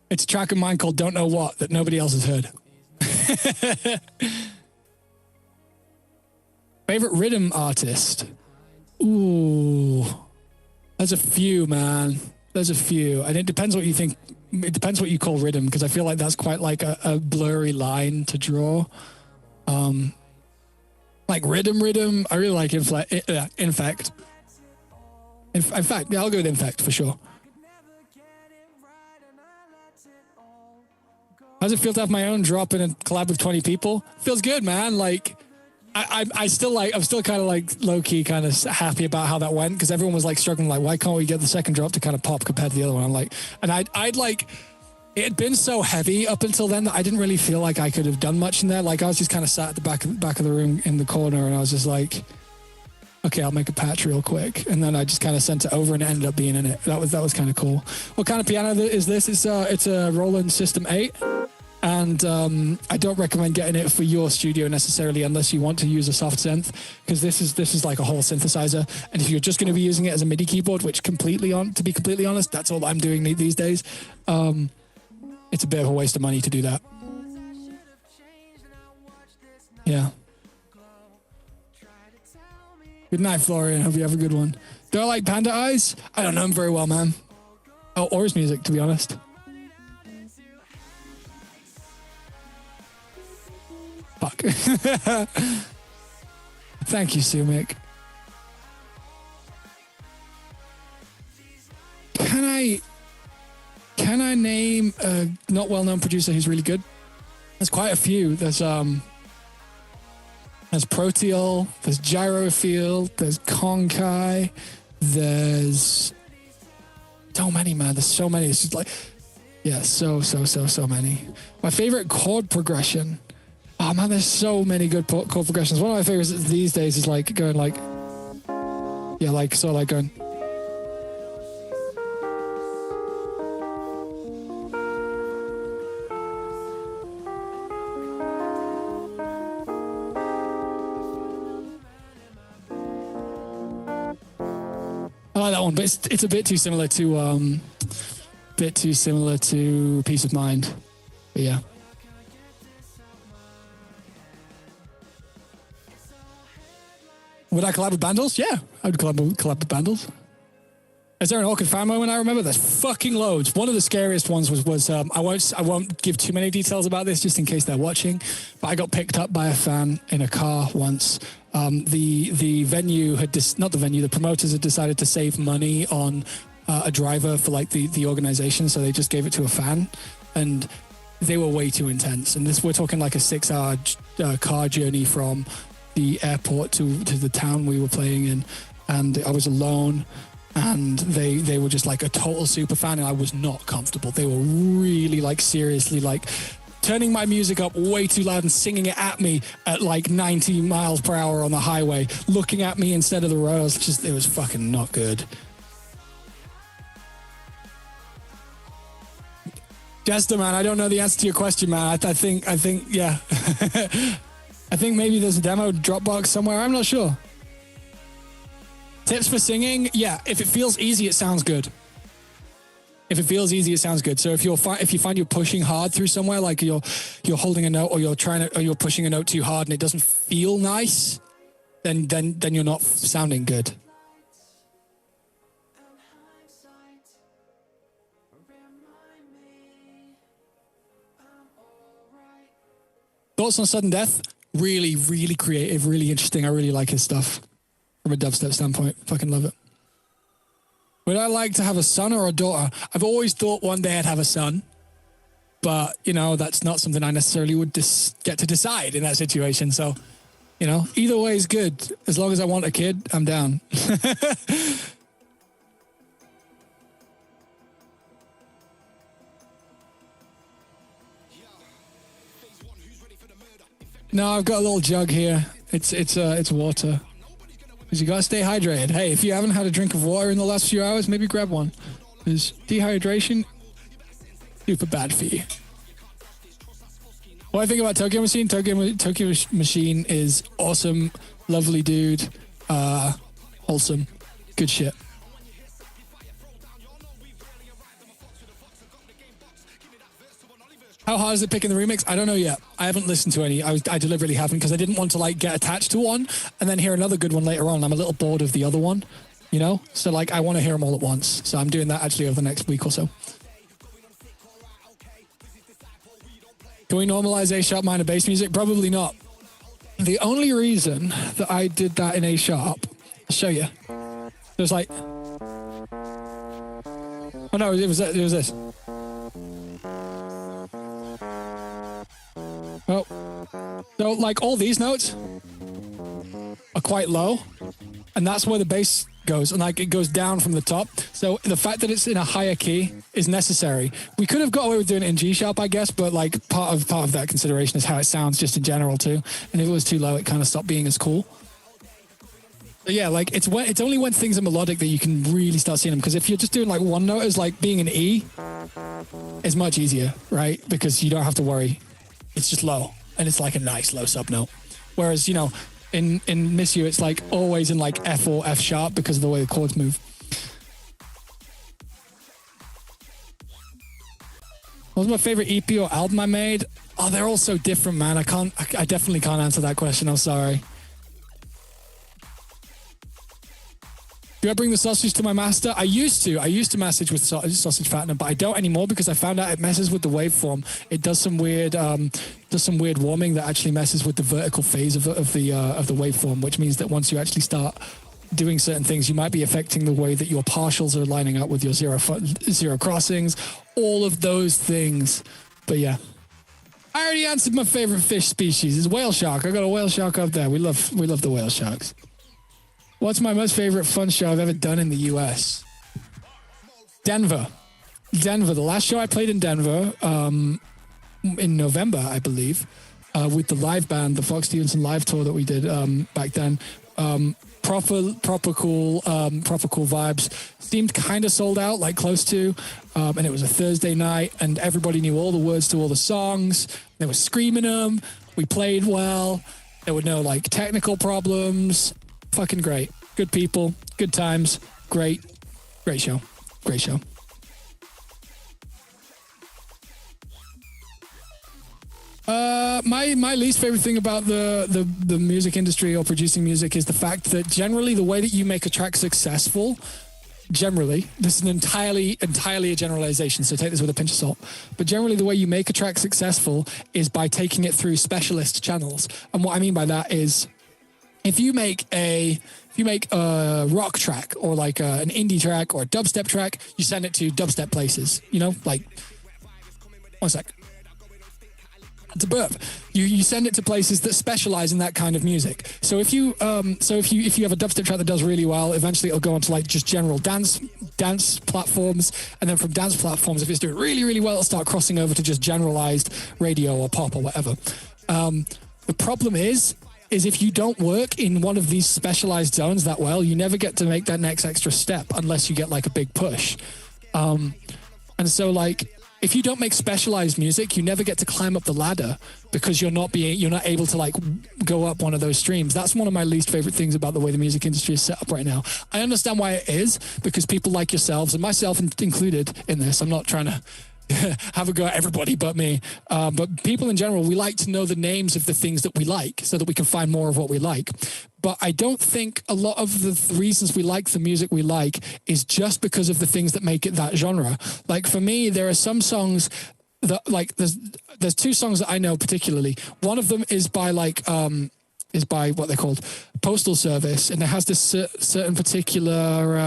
It's a track of mine called "Don't Know What" that nobody else has heard. Favorite rhythm artist? Ooh, there's a few, man. There's a few, and it depends what you think. It depends what you call rhythm, because I feel like that's quite like a blurry line to draw. Like rhythm. I really like Infect. In fact, yeah, I'll go with Infect for sure. How does it feel to have my own drop in a collab with 20 people? Feels good, man. Like, I'm still kind of like low key kind of happy about how that went, because everyone was like struggling, like, why can't we get the second drop to kind of pop compared to the other one? I'm like, and I'd like, it had been so heavy up until then that I didn't really feel like I could have done much in there. Like, I was just kind of sat at the back of the room in the corner, and I was just like, okay, I'll make a patch real quick. And then I just kind of sent it over and it ended up being in it. That was kind of cool. What kind of piano is this? It's a Roland System 8. And I don't recommend getting it for your studio necessarily unless you want to use a soft synth, because this is like a whole synthesizer. And if you're just going to be using it as a MIDI keyboard, which to be completely honest, that's all I'm doing these days. It's a bit of a waste of money to do that. Yeah. Good night, Florian. Hope you have a good one. Do I like Panda Eyes? I don't know him very well, man. Oh, or his music, to be honest. Fuck. Thank you, Sumik. Can I name a not well-known producer who's really good? There's quite a few. There's Proteol, there's Gyrofield, there's Konkai, there's so many, man. There's so many. It's just like, yeah, so many. My favorite chord progression. Oh man, there's so many good chord progressions. One of my favorites these days is like going like, yeah, like so like going. I like that one, but it's a bit too similar to Peace of Mind. But yeah. Would I collab with Bandles? Yeah, I would collab with Bandles. Is there an awkward fan moment I remember? There's fucking loads. One of the scariest ones was I won't give too many details about this just in case they're watching, but I got picked up by a fan in a car once. The venue the promoters had decided to save money on a driver for like the organization, so they just gave it to a fan, and they were way too intense. And we're talking like a 6-hour car journey from the airport to the town we were playing in, and I was alone, and they were just like a total super fan, and I was not comfortable. They were really like seriously like turning my music up way too loud and singing it at me at like 90 miles per hour on the highway, looking at me instead of the road. It was fucking not good. Jester, man, I don't know the answer to your question, man. I think yeah. I think maybe there's a demo Dropbox somewhere. I'm not sure. Tips for singing? Yeah, if it feels easy, it sounds good. If it feels easy, it sounds good. So if you find you're pushing hard through somewhere, like you're holding a note, or you're pushing a note too hard and it doesn't feel nice, then you're not sounding good. Thoughts on Sudden Death? Really, really creative, really interesting. I really like his stuff from a dubstep standpoint. Fucking love it. Would I like to have a son or a daughter? I've always thought one day I'd have a son, but, that's not something I necessarily would get to decide in that situation. So, either way is good. As long as I want a kid, I'm down. No, I've got a little jug here. It's water. Because you gotta stay hydrated. Hey, if you haven't had a drink of water in the last few hours, maybe grab one. Because dehydration, super bad for you. What I think about Tokyo Machine? Tokyo Machine is awesome, lovely dude, wholesome, good shit. How hard is it picking the remix? I don't know yet. I haven't listened to any. I deliberately haven't, because I didn't want to get attached to one and then hear another good one later on. I'm a little bored of the other one, So I want to hear them all at once. So I'm doing that actually over the next week or so. Can we normalize A sharp minor bass music? Probably not. The only reason that I did that in A sharp, I'll show you. There's like. Oh no, it was this. Oh, so like all these notes are quite low, and that's where the bass goes, and like it goes down from the top. So the fact that it's in a higher key is necessary. We could have got away with doing it in G sharp, I guess, but like part of that consideration is how it sounds just in general too. And if it was too low, it kind of stopped being as cool. But yeah, like it's only when things are melodic that you can really start seeing them. Because if you're just doing like one note, as like being an E, is much easier, right? Because you don't have to worry. It's just low, and it's like a nice low sub note. Whereas, you know, in Miss You, it's like always in like F or F sharp because of the way the chords move. What was my favorite EP or album I made? Oh, they're all so different, man. I definitely can't answer that question. I'm sorry. Do I bring the sausage to my master? I used to message with sausage fattener, but I don't anymore because I found out it messes with the waveform. It does some weird warming that actually messes with the vertical phase of the waveform, which means that once you actually start doing certain things, you might be affecting the way that your partials are lining up with your zero crossings, all of those things. But yeah, I already answered my favorite fish species. It's whale shark. I got a whale shark up there. We love the whale sharks. What's my most favorite fun show I've ever done in the US? Denver. The last show I played in Denver in November, I believe, with the live band, the Fox Stevenson live tour that we did back then. Proper cool vibes. Seemed kind of sold out, like close to, and it was a Thursday night, and everybody knew all the words to all the songs. They were screaming them. We played well. There were no like technical problems. Fucking great. Good people, good times, great show. My least favorite thing about the music industry or producing music is the fact that generally the way that you make a track successful, generally, this is entirely a generalization, so take this with a pinch of salt, but generally the way you make a track successful is by taking it through specialist channels. And what I mean by that is, if you make a rock track or like an indie track or a dubstep track, you send it to dubstep places, you know, like, one sec. It's a burp. You send it to places that specialize in that kind of music. So if you have a dubstep track that does really well, eventually it'll go onto like just general dance platforms, and then from dance platforms, if it's doing really, really well, it'll start crossing over to just generalized radio or pop or whatever. The problem is if you don't work in one of these specialized zones that well, you never get to make that next extra step unless you get like a big push. And so like, if you don't make specialized music, you never get to climb up the ladder because you're not able to like go up one of those streams. That's one of my least favorite things about the way the music industry is set up right now. I understand why it is, because people like yourselves, and myself included in this, I'm not trying to have a go at everybody but me. But people in general, we like to know the names of the things that we like so that we can find more of what we like. But I don't think a lot of the reasons we like the music we like is just because of the things that make it that genre. Like for me, there are some songs that like, there's two songs that I know particularly. One of them is by like, is by what they're called Postal Service. And it has this certain particular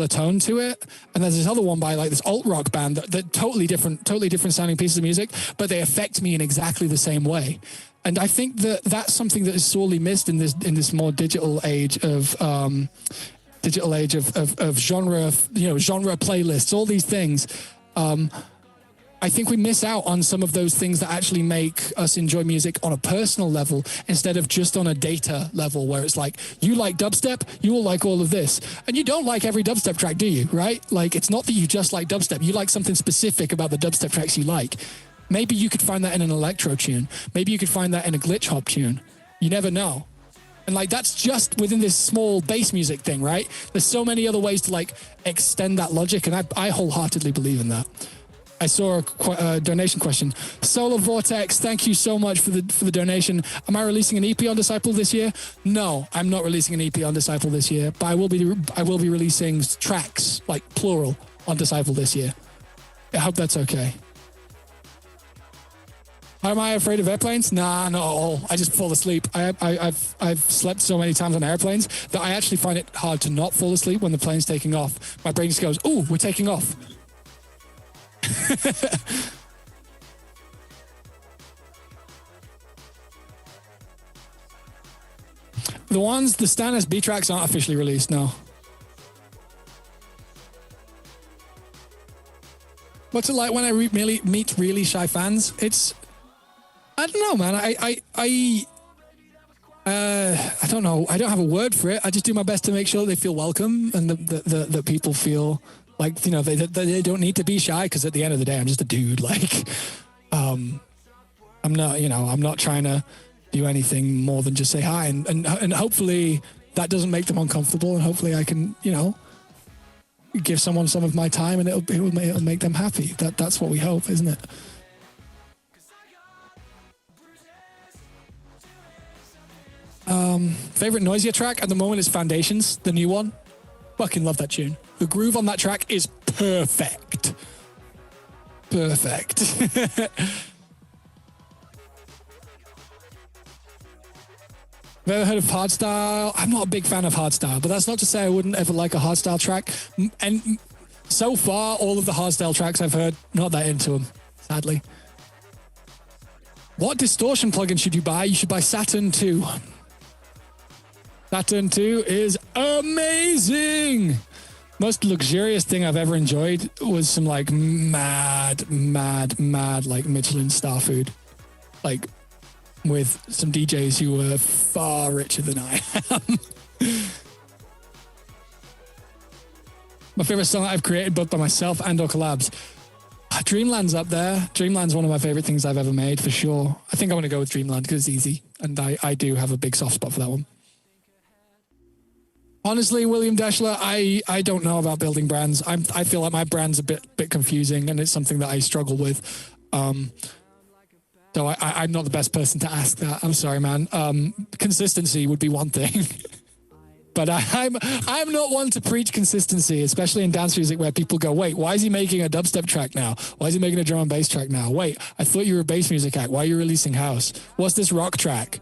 tone to it, and there's this other one by like this alt rock band that totally different sounding pieces of music, but they affect me in exactly the same way. And I think that that's something that is sorely missed in this more digital age of genre, you know, genre playlists, all these things. I think we miss out on some of those things that actually make us enjoy music on a personal level instead of just on a data level, where it's like, you like dubstep, you will like all of this. And you don't like every dubstep track, do you? Right? Like, it's not that you just like dubstep. You like something specific about the dubstep tracks you like. Maybe you could find that in an electro tune. Maybe you could find that in a glitch hop tune. You never know. And like, that's just within this small bass music thing, right? There's so many other ways to like extend that logic. And I wholeheartedly believe in that. I saw a donation question. Solar Vortex, thank you so much for the donation. Am I releasing an EP on Disciple this year? No, I'm not releasing an EP on Disciple this year, but I will be releasing tracks, like plural, on Disciple this year. I hope that's okay. Am I afraid of airplanes? Nah, not at all. I just fall asleep. I've slept so many times on airplanes that I actually find it hard to not fall asleep when the plane's taking off. My brain just goes, "Ooh, we're taking off." The Stan SB tracks aren't officially released, no. What's it like when I meet really shy fans? I don't know, man. I don't know. I don't have a word for it. I just do my best to make sure they feel welcome and that people feel like, you know, they don't need to be shy, because at the end of the day, I'm just a dude. Like, I'm not trying to do anything more than just say hi, and hopefully that doesn't make them uncomfortable, and hopefully I can, you know, give someone some of my time and it'll make them happy. That's what we hope, isn't it? Favorite Noisia track at the moment is Foundations, the new one. Fucking love that tune. The groove on that track is perfect. Perfect. Have you ever heard of hardstyle? I'm not a big fan of hardstyle, but that's not to say I wouldn't ever like a hardstyle track. And so far, all of the hardstyle tracks I've heard, not that into them, sadly. What distortion plugin should you buy? You should buy Saturn 2. Saturn 2 is amazing. Most luxurious thing I've ever enjoyed was some like mad like Michelin star food. Like with some DJs who were far richer than I am. My favorite song I've created both by myself and or collabs. Dreamland's up there. Dreamland's one of my favorite things I've ever made, for sure. I think I'm going to go with Dreamland because it's easy. And I do have a big soft spot for that one. Honestly, William Deschler, I don't know about building brands. I feel like my brand's a bit confusing, and it's something that I struggle with. So I'm not the best person to ask that. I'm sorry, man. Consistency would be one thing. But I'm not one to preach consistency, especially in dance music where people go, wait, why is he making a dubstep track now? Why is he making a drum and bass track now? Wait, I thought you were a bass music act. Why are you releasing house? What's this rock track?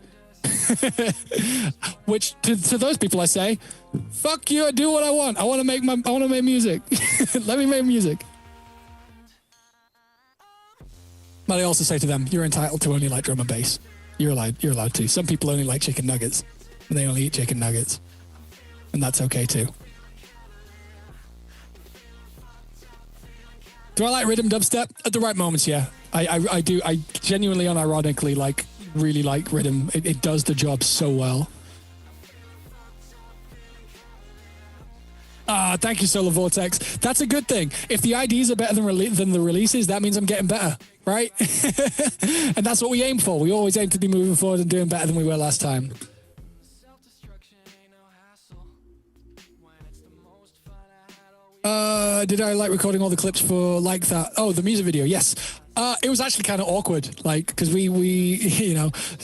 Which to those people I say, fuck you, I do what I want. I want to make music. Let me make music. But I also say to them, you're entitled to only like drum and bass. You're allowed to. Some people only like chicken nuggets, and they only eat chicken nuggets. And that's okay too. Do I like rhythm dubstep? At the right moments, yeah. I do. I genuinely, unironically, really like rhythm. It does the job so well. Thank you, Solar Vortex. That's a good thing. If the IDs are better than the releases, that means I'm getting better, right? And that's what we aim for. We always aim to be moving forward and doing better than we were last time. Did I like recording all the clips for Like That? Oh, the music video, yes. It was actually kind of awkward, because we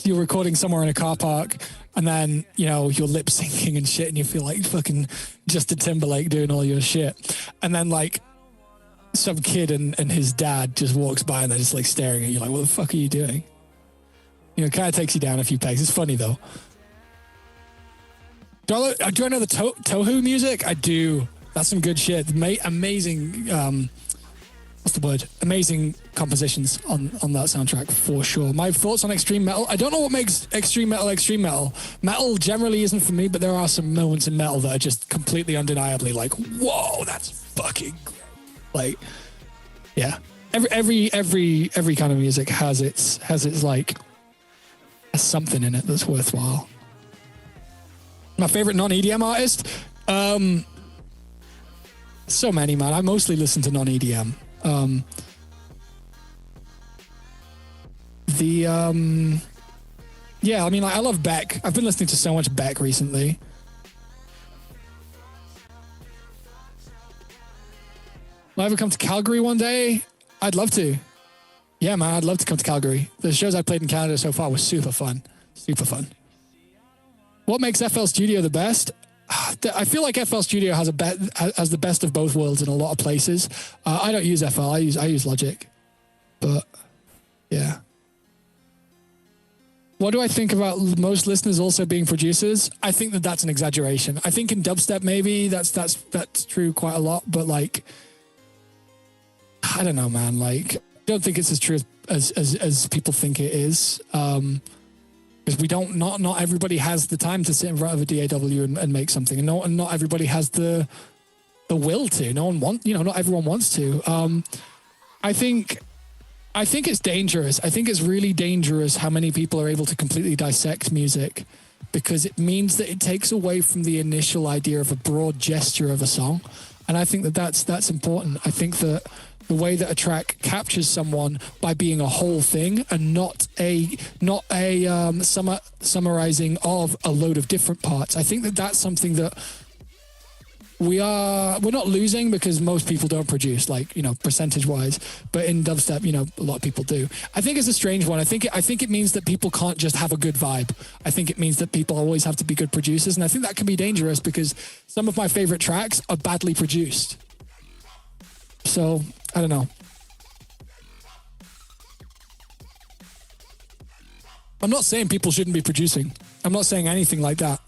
you're recording somewhere in a car park, and then, you're lip syncing and shit, and you feel like fucking Justin Timberlake doing all your shit. And then, some kid and his dad just walks by, and they're just, staring at you, what the fuck are you doing? It kind of takes you down a few pegs. It's funny, though. Do I know the Tohu music? I do. That's some good shit. Amazing, what's the word? Amazing compositions on that soundtrack, for sure. My thoughts on extreme metal. I don't know what makes extreme metal extreme metal. Metal generally isn't for me, but there are some moments in metal that are just completely undeniably whoa, that's fucking great. Yeah. Every kind of music has something in it that's worthwhile. My favorite non-EDM artist? So many, man. I mostly listen to non-EDM. I love Beck. I've been listening to so much Beck recently. Will I ever come to Calgary one day? I'd love to. Yeah, man, I'd love to come to Calgary. The shows I played in Canada so far were super fun. Super fun. What makes FL Studio the best? I feel like FL Studio has the best of both worlds in a lot of places. I don't use FL. I use Logic. But yeah. What do I think about most listeners also being producers? I think that that's an exaggeration. I think in dubstep maybe that's true quite a lot, but like I don't know, man. Like I don't think it's as true as people think it is. Because we don't not everybody has the time to sit in front of a DAW and make something, and not everybody has the will to. Not everyone wants to. I think it's dangerous. I think it's really dangerous how many people are able to completely dissect music, because it means that it takes away from the initial idea of a broad gesture of a song. And I think that that's important. I think that the way that a track captures someone by being a whole thing and not a summarizing of a load of different parts. I think that that's something that we're not losing, because most people don't produce, like, percentage wise, but in dubstep, a lot of people do. I think it's a strange one. I think it means that people can't just have a good vibe. I think it means that people always have to be good producers. And I think that can be dangerous, because some of my favorite tracks are badly produced. So I don't know. I'm not saying people shouldn't be producing. I'm not saying anything like that.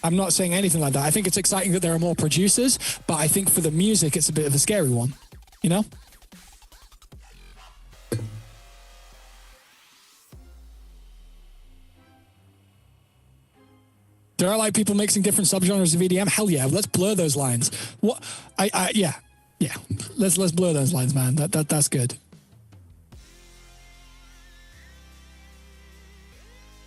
I'm not saying anything like that. I think it's exciting that there are more producers, but I think for the music, it's a bit of a scary one, Do I like people mixing different subgenres of EDM? Hell yeah, let's blur those lines. What? Yeah. Let's blur those lines, man. That's good.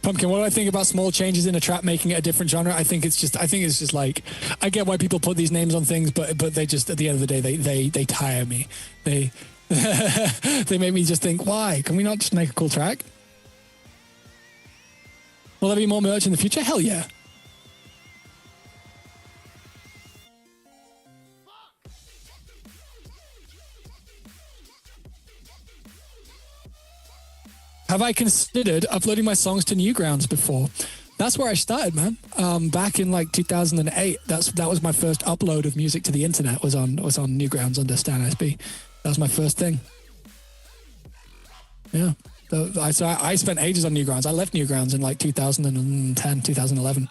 Pumpkin, what do I think about small changes in a track making it a different genre? I think it's just like, I get why people put these names on things, but they just, at the end of the day, they tire me. They they make me just think, why? Can we not just make a cool track? Will there be more merch in the future? Hell yeah. Have I considered uploading my songs to Newgrounds before? That's where I started, man. Back in like 2008, that was my first upload of music to the internet. Was on Newgrounds under Stan SB. That was my first thing. Yeah, I spent ages on Newgrounds. I left Newgrounds in like 2010, 2011,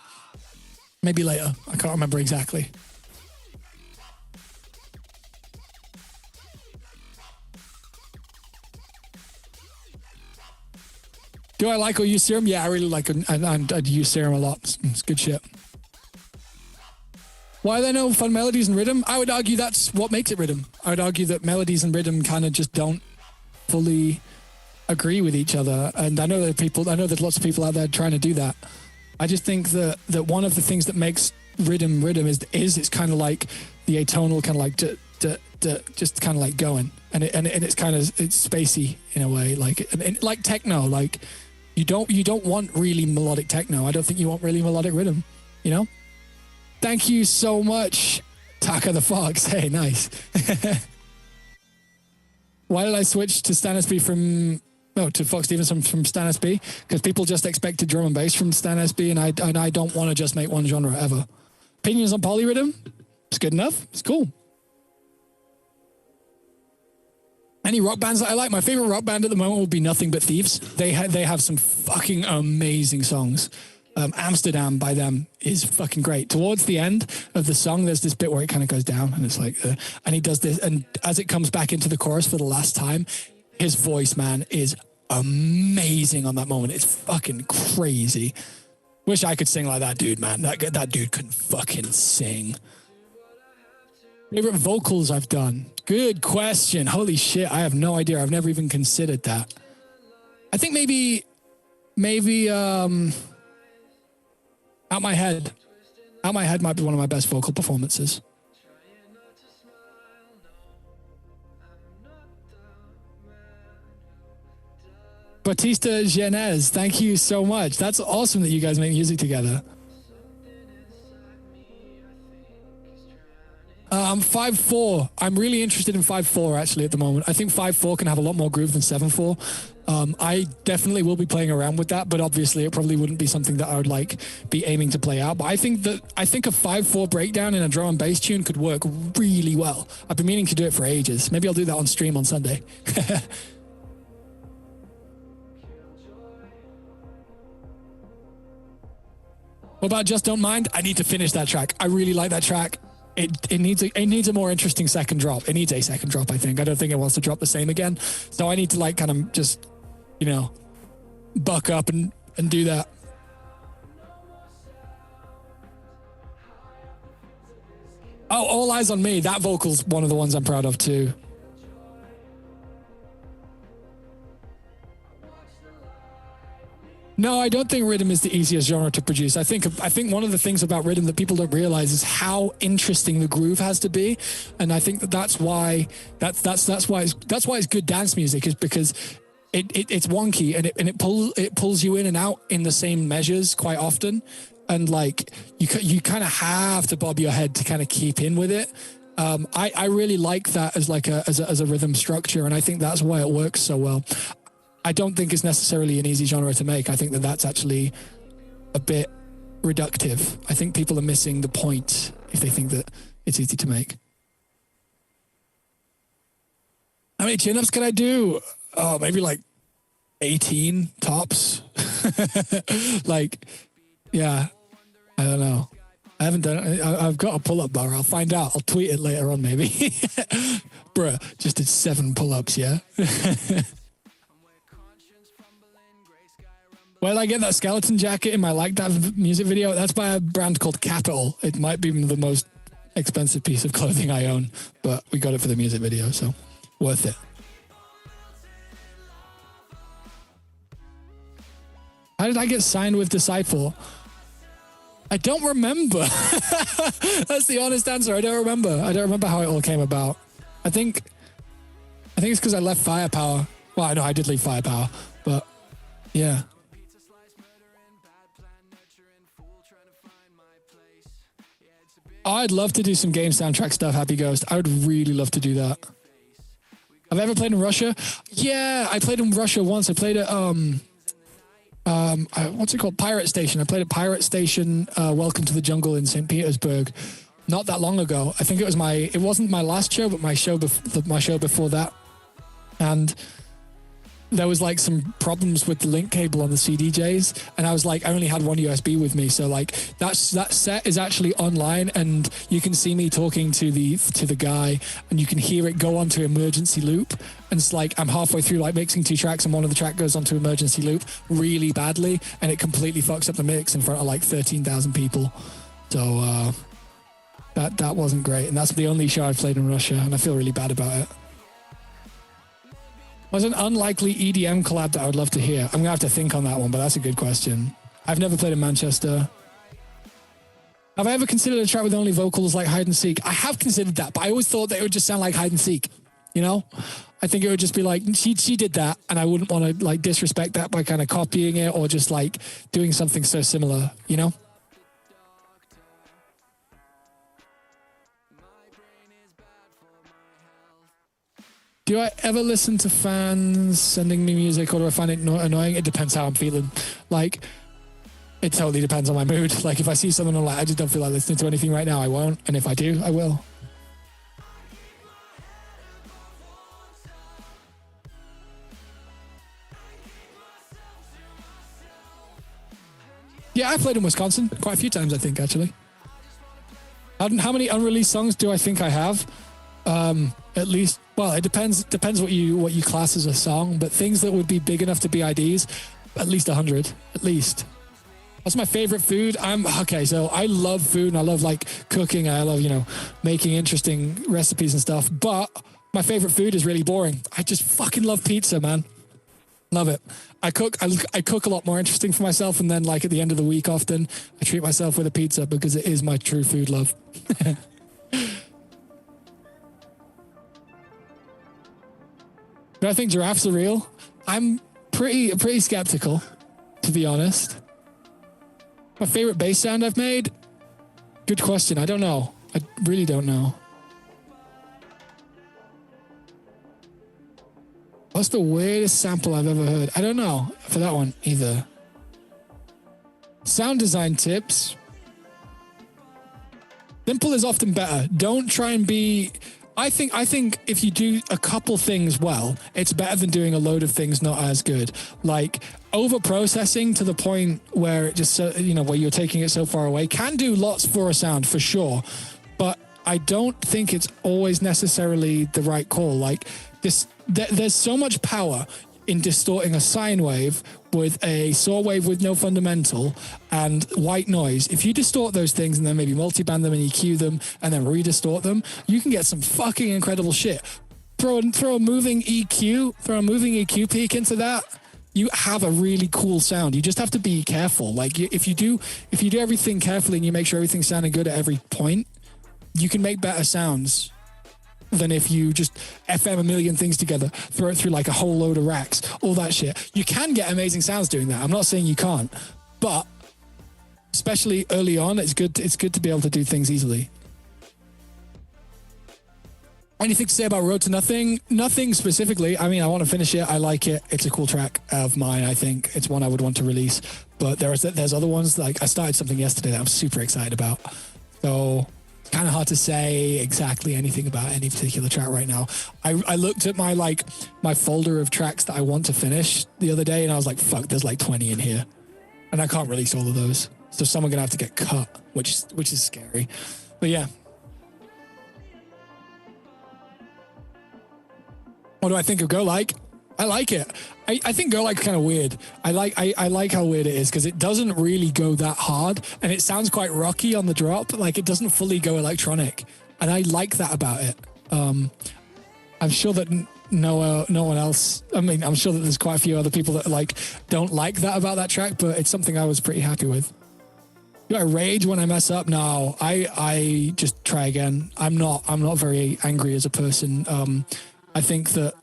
maybe later. I can't remember exactly. Do I like or use Serum? Yeah, I really like it. I'd use Serum a lot. It's good shit. Why are there no fun melodies and rhythm? I would argue that's what makes it rhythm. I would argue that melodies and rhythm kind of just don't fully agree with each other. And I know there's lots of people out there trying to do that. I just think that one of the things that makes rhythm is it's kind of like the atonal, kind of like just kind of like going, and it's kind of, it's spacey in a way, like techno. Like you don't want really melodic techno. I don't think you want really melodic rhythm. Thank you so much, Taka the Fox. Hey, nice. Why did I switch to Stan SB to Fox Stevenson from Stan SB? Because people just expected drum and bass from Stan SB, and I don't want to just make one genre ever. Opinions on polyrhythm? It's good enough. It's cool. Any rock bands that I like? My favorite rock band at the moment would be Nothing But Thieves. They have some fucking amazing songs. Amsterdam by them is fucking great. Towards the end of the song, there's this bit where it kind of goes down, and it's like, and he does this, and as it comes back into the chorus for the last time, his voice, man, is amazing on that moment. It's fucking crazy. Wish I could sing like that dude, man. That dude can fucking sing. Favorite vocals I've done? Good question. Holy shit, I have no idea. I've never even considered that. I think maybe Out My Head. Out My Head might be one of my best vocal performances. Batista Genez, thank you so much. That's awesome that you guys make music together. I'm 5'4". I'm really interested in 5'4" actually at the moment. I think 5'4" can have a lot more groove than 7'4". I definitely will be playing around with that, but obviously it probably wouldn't be something that I would be aiming to play out. But I think a 5'4" breakdown in a drum and bass tune could work really well. I've been meaning to do it for ages. Maybe I'll do that on stream on Sunday. What about Just Don't Mind? I need to finish that track. I really like that track. It needs a more interesting second drop. It needs a second drop, I think. I don't think it wants to drop the same again. So I need to like kind of just, you know, buck up and do that. Oh, All Eyes on Me. That vocal's one of the ones I'm proud of too. No, I don't think rhythm is the easiest genre to produce. I think one of the things about rhythm that people don't realize is how interesting the groove has to be, and I think that's why it's good dance music, is because it's wonky and it pulls you in and out in the same measures quite often, and like you kind of have to bob your head to kind of keep in with it. I really like that as like as a rhythm structure, and I think that's why it works so well. I don't think it's necessarily an easy genre to make. I think that's actually a bit reductive. I think people are missing the point if they think that it's easy to make. How many chin-ups can I do? Oh, maybe like 18 tops. Like, yeah, I don't know. I haven't done it. I've got a pull-up bar. I'll find out. I'll tweet it later on maybe. Bruh, just did 7 pull-ups, yeah? Well, I get that skeleton jacket in my Like That music video. That's by a brand called Capital. It might be the most expensive piece of clothing I own, but we got it for the music video, so worth it. How did I get signed with Disciple? I don't remember. That's the honest answer. I don't remember. I don't remember how it all came about. I think it's because I left Firepower. Well, I know I did leave Firepower, but yeah. Oh, I'd love to do some game soundtrack stuff, Happy Ghost. I would really love to do that. Have I ever played in Russia? Yeah, I played in Russia once. I played at what's it called? Pirate Station. I played at Pirate Station, Welcome to the Jungle in St. Petersburg, not that long ago. I think it wasn't my last show, but my show before that. And there was like some problems with the link cable on the CDJs, and I was like, I only had one USB with me, so like that set is actually online, and you can see me talking to the guy, and you can hear it go onto emergency loop, and it's like I'm halfway through like mixing 2 tracks, and one of the track goes onto emergency loop really badly, and it completely fucks up the mix in front of like 13,000 people. So that wasn't great, and that's the only show I've played in Russia, and I feel really bad about it. What's an unlikely EDM collab that I would love to hear? I'm going to have to think on that one, but that's a good question. I've never played in Manchester. Have I ever considered a track with only vocals like Hide and Seek? I have considered that, but I always thought that it would just sound like Hide and Seek, you know? I think it would just be like, she did that, and I wouldn't want to like disrespect that by kind of copying it or just like doing something so similar, you know? Do I ever listen to fans sending me music, or do I find it annoying? It depends how I'm feeling. Like, it totally depends on my mood. Like, if I see something I'm like, I just don't feel like listening to anything right now, I won't. And if I do, I will. Yeah, I played in Wisconsin quite a few times, I think, actually. How many unreleased songs do I think I have? At least, well, it depends what you class as a song, but things that would be big enough to be IDs, at least 100, at least. What's my favorite food? So I love food, and I love like cooking. I love, making interesting recipes and stuff, but my favorite food is really boring. I just fucking love pizza, man. Love it. I cook a lot more interesting for myself, and then like at the end of the week often I treat myself with a pizza because it is my true food love. Do I think giraffes are real? I'm pretty skeptical, to be honest. My favorite bass sound I've made? Good question. I don't know. I really don't know. What's the weirdest sample I've ever heard? I don't know for that one either. Sound design tips. Simple is often better. Don't try and be I think if you do a couple things well, it's better than doing a load of things not as good. Like over processing to the point where it just, where you're taking it so far away can do lots for a sound for sure. But I don't think it's always necessarily the right call. Like there's so much power in distorting a sine wave with a saw wave with no fundamental and white noise. If you distort those things and then maybe multiband them and EQ them and then redistort them, you can get some fucking incredible shit. Throw a moving EQ peak into that, you have a really cool sound. You just have to be careful. Like if you do everything carefully and you make sure everything's sounding good at every point, you can make better sounds than if you just FM a million things together, throw it through like a whole load of racks, all that shit. You can get amazing sounds doing that. I'm not saying you can't, but especially early on, it's good to be able to do things easily. Anything to say about Road to Nothing? Nothing specifically. I mean, I want to finish it. I like it. It's a cool track of mine. I think it's one I would want to release, but there's other ones. Like I started something yesterday that I'm super excited about. So kind of hard to say exactly anything about any particular track right now. I looked at my folder of tracks that I want to finish the other day and I was like, fuck, there's like 20 in here and I can't release all of those. So some are going to have to get cut, which is scary. But yeah. What do I think of Go Like? I like it. I think Go Like kind of weird. I like how weird it is because it doesn't really go that hard and it sounds quite rocky on the drop. Like it doesn't fully go electronic, and I like that about it. I'm sure that no one else. I mean, I'm sure that there's quite a few other people that don't like that about that track, but it's something I was pretty happy with. Do I rage when I mess up? No, I just try again. I'm not very angry as a person. I think that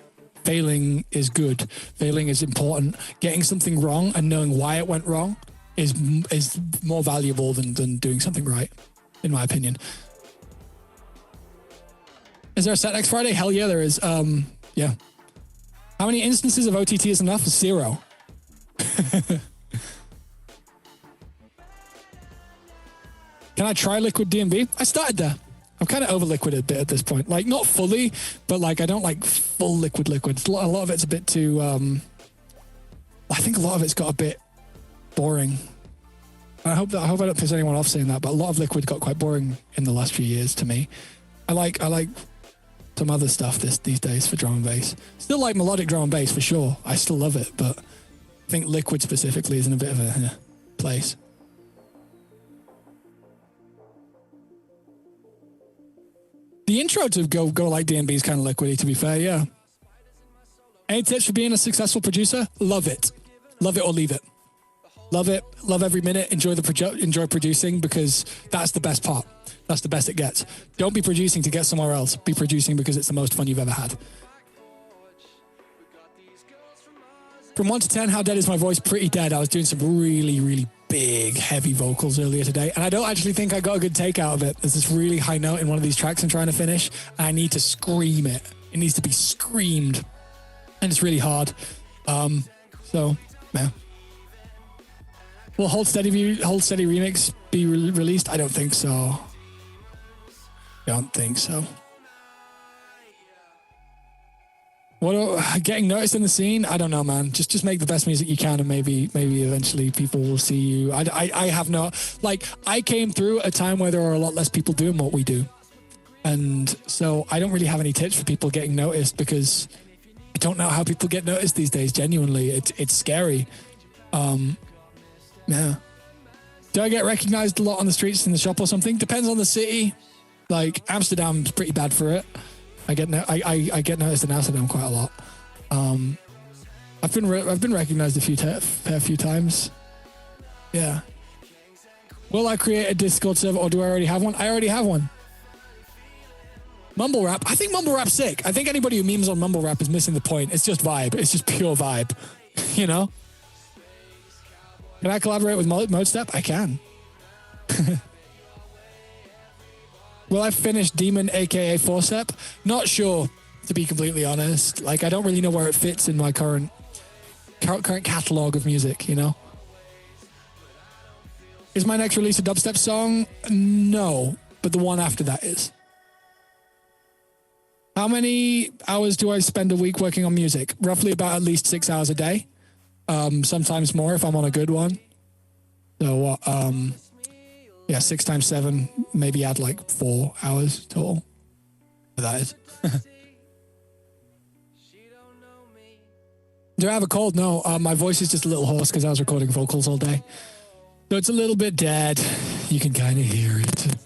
failing is good. Failing is important. Getting something wrong and knowing why it went wrong is more valuable than doing something right, in my opinion. Is there a set next Friday? Hell yeah, there is. Yeah. How many instances of OTT is enough? 0. Can I try Liquid DMB? I started there. I'm kind of over liquid a bit at this point. Like not fully, but like I don't like full liquid. A lot of it's a bit too. I think a lot of it's got a bit boring. I hope I don't piss anyone off saying that, but a lot of liquid got quite boring in the last few years to me. I like some other stuff these days for drum and bass. Still like melodic drum and bass for sure. I still love it, but I think liquid specifically is in a bit of a place. The intro to Go Like DMB is kind of liquidy, to be fair, yeah. Any tips for being a successful producer? Love it. Love it or leave it. Love it. Love every minute. Enjoy producing because that's the best part. That's the best it gets. Don't be producing to get somewhere else. Be producing because it's the most fun you've ever had. From 1 to 10, how dead is my voice? Pretty dead. I was doing some really, really big, heavy vocals earlier today, and I don't actually think I got a good take out of it. There's this really high note in one of these tracks I'm trying to finish, and I need to scream it. It needs to be screamed, and it's really hard. So, yeah. Will Hold Steady remix be released? I don't think so. Getting noticed in the scene? I don't know, man. Just make the best music you can, and maybe eventually people will see you. I have no, like, I came through a time where there are a lot less people doing what we do, and so I don't really have any tips for people getting noticed because I don't know how people get noticed these days. Genuinely, it's scary. Yeah. Do I get recognized a lot on the streets in the shop or something? Depends on the city. Like Amsterdam's pretty bad for it. I get noticed in Amsterdam quite a lot. I've been recognized a few times. Yeah. Will I create a Discord server or do I already have one? I already have one. Mumble rap. I think mumble rap's sick. I think anybody who memes on mumble rap is missing the point. It's just vibe. It's just pure vibe. You know? Can I collaborate with Modestep? I can. Will I finish Demon, aka Forcep? Not sure, to be completely honest. Like, I don't really know where it fits in my current catalog of music, you know? Is my next release a dubstep song? No, but the one after that is. How many hours do I spend a week working on music? Roughly about at least 6 hours a day. Sometimes more if I'm on a good one. So, yeah, 6 times 7, maybe add like 4 hours total. That is. Do I have a cold? No, my voice is just a little hoarse because I was recording vocals all day. So it's a little bit dead. You can kind of hear it.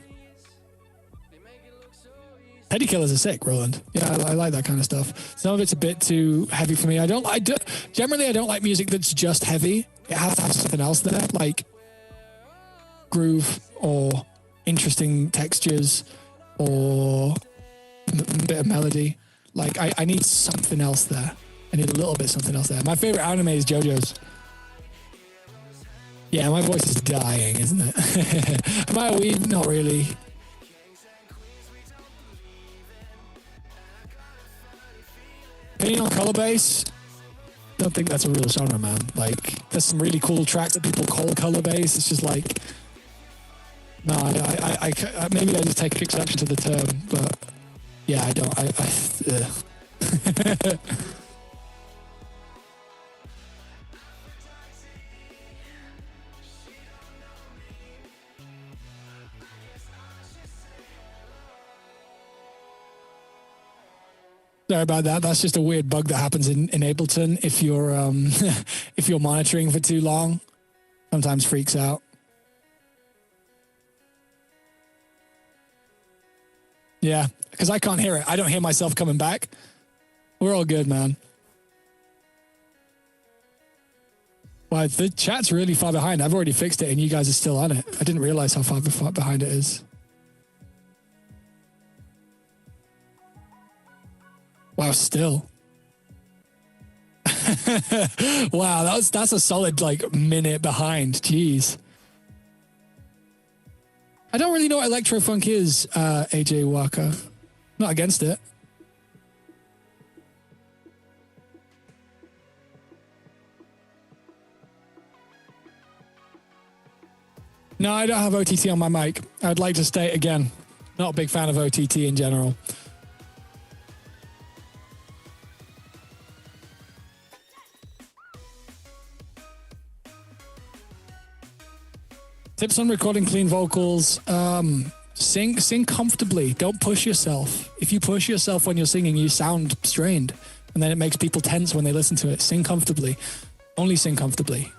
Teddy Killers are sick, Roland. Yeah, I like that kind of stuff. Some of it's a bit too heavy for me. Generally, I don't like music that's just heavy. It has to have something else there, like groove or interesting textures or a bit of melody. Like, I need something else there. I need a little bit something else there. My favorite anime is JoJo's. Yeah, my voice is dying, isn't it? Am I a weeb? Not really. Opinion on color bass? Don't think that's a real genre, man. Like, there's some really cool tracks that people call color bass. It's just like, no, I maybe I just take exception to the term, but yeah, I don't. Sorry about that. That's just a weird bug that happens in Ableton if you're if you're monitoring for too long. Sometimes freaks out. Yeah, because I can't hear it. I don't hear myself coming back. We're all good, man. Well, the chat's really far behind. I've already fixed it and you guys are still on it. I didn't realize how far behind it is. Wow, still. Wow, that's a solid like minute behind. Jeez. I don't really know what electrofunk is, AJ Walker. Not against it. No, I don't have OTT on my mic. I'd like to state again, not a big fan of OTT in general. Tips on recording clean vocals. Sing comfortably. Don't push yourself. If you push yourself when you're singing, you sound strained. And then it makes people tense when they listen to it. Sing comfortably. Only sing comfortably.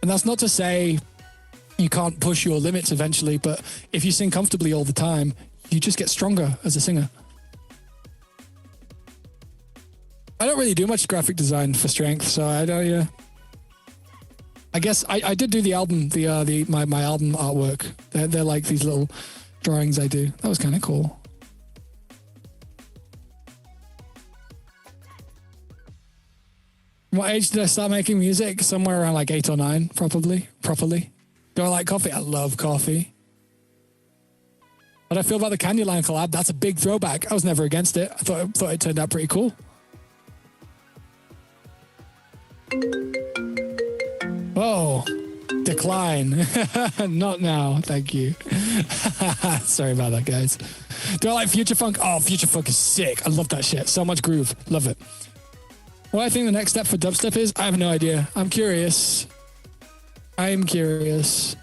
And that's not to say you can't push your limits eventually, but if you sing comfortably all the time, you just get stronger as a singer. I don't really do much graphic design for strength, so I don't, yeah. I guess I did do the album, my album artwork. They're like these little drawings I do. That was kind of cool. What age did I start making music? Somewhere around like 8 or 9, probably. Properly. Do I like coffee? I love coffee. What I feel about the Candyland collab? That's a big throwback. I was never against it. I thought it turned out pretty cool. Oh, decline. Not now, thank you. Sorry about that, guys. Do I like Future Funk? Oh, Future Funk is sick. I love that shit. So much groove. Love it. What I think the next step for dubstep is, I have no idea. I'm curious. I'm curious.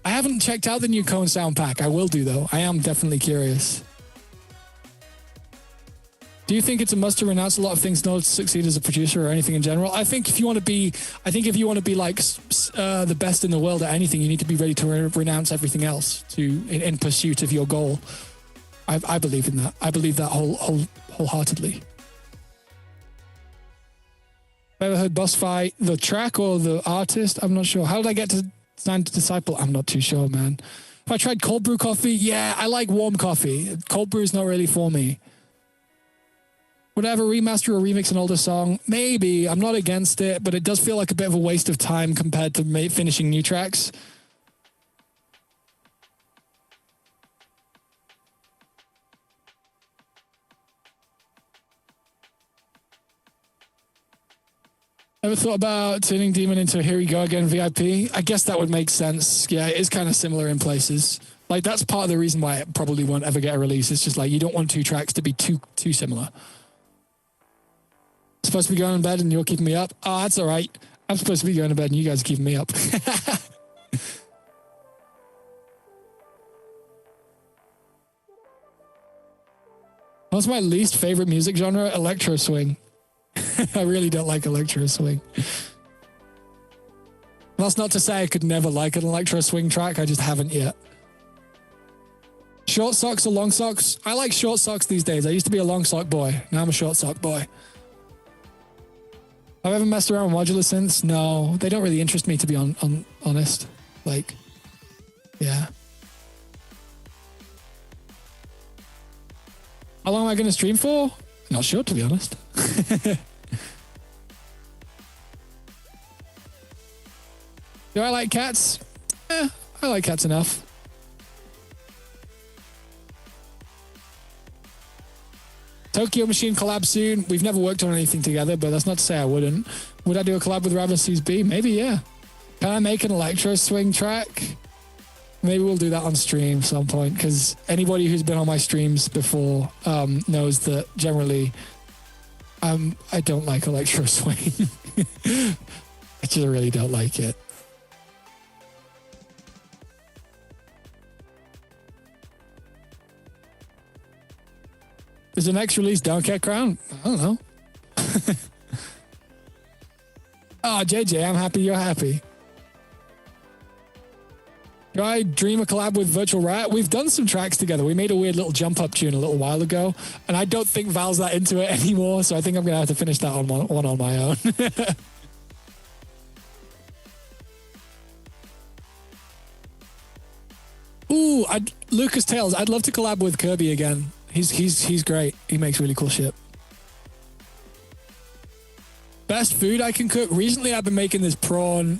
I haven't checked out the new Cone sound pack. I will do, though. I am definitely curious. Do you think it's a must to renounce a lot of things in order to succeed as a producer or anything in general? I think if you want to be like the best in the world at anything, you need to be ready to renounce everything else in pursuit of your goal. I believe in that. I believe that wholeheartedly. Ever heard Boss Fight, the track or the artist? I'm not sure. How did I get to sign to Disciple? I'm not too sure, man. Have I tried cold brew coffee? Yeah, I like warm coffee. Cold brew is not really for me. Would I ever remaster or remix an older song? Maybe. I'm not against it, but it does feel like a bit of a waste of time compared to finishing new tracks. Ever thought about turning Demon into a Here We Go Again VIP? I guess that would make sense. Yeah, it is kind of similar in places. Like, that's part of the reason why it probably won't ever get a release. It's just like, you don't want two tracks to be too similar. I'm supposed to be going to bed and you're keeping me up? Oh, that's all right. I'm supposed to be going to bed and you guys are keeping me up. What's my least favorite music genre? Electro swing. I really don't like electro swing. That's not to say I could never like an electro swing track. I just haven't yet. Short socks or long socks? I like short socks these days. I used to be a long sock boy. Now I'm a short sock boy. Have I ever messed around with modular synths? No, they don't really interest me, to be honest. Like, yeah. How long am I going to stream for? Not sure, to be honest. Do I like cats? I like cats enough. Tokyo Machine collab soon. We've never worked on anything together, but that's not to say I wouldn't. Would I do a collab with Ramesses B? Maybe, yeah. Can I make an electro swing track? Maybe we'll do that on stream at some point, because anybody who's been on my streams before knows that generally I don't like electro swing. I just really don't like it. Is the next release Down Cat Crown? I don't know. Oh, JJ, I'm happy you're happy. Do I dream a collab with Virtual Riot? We've done some tracks together. We made a weird little jump up tune a little while ago, and I don't think Val's that into it anymore, so I think I'm going to have to finish that one on my own. Ooh, Lucas Tales. I'd love to collab with Kirby again. He's great. He makes really cool shit. Best food I can cook. Recently, I've been making this kind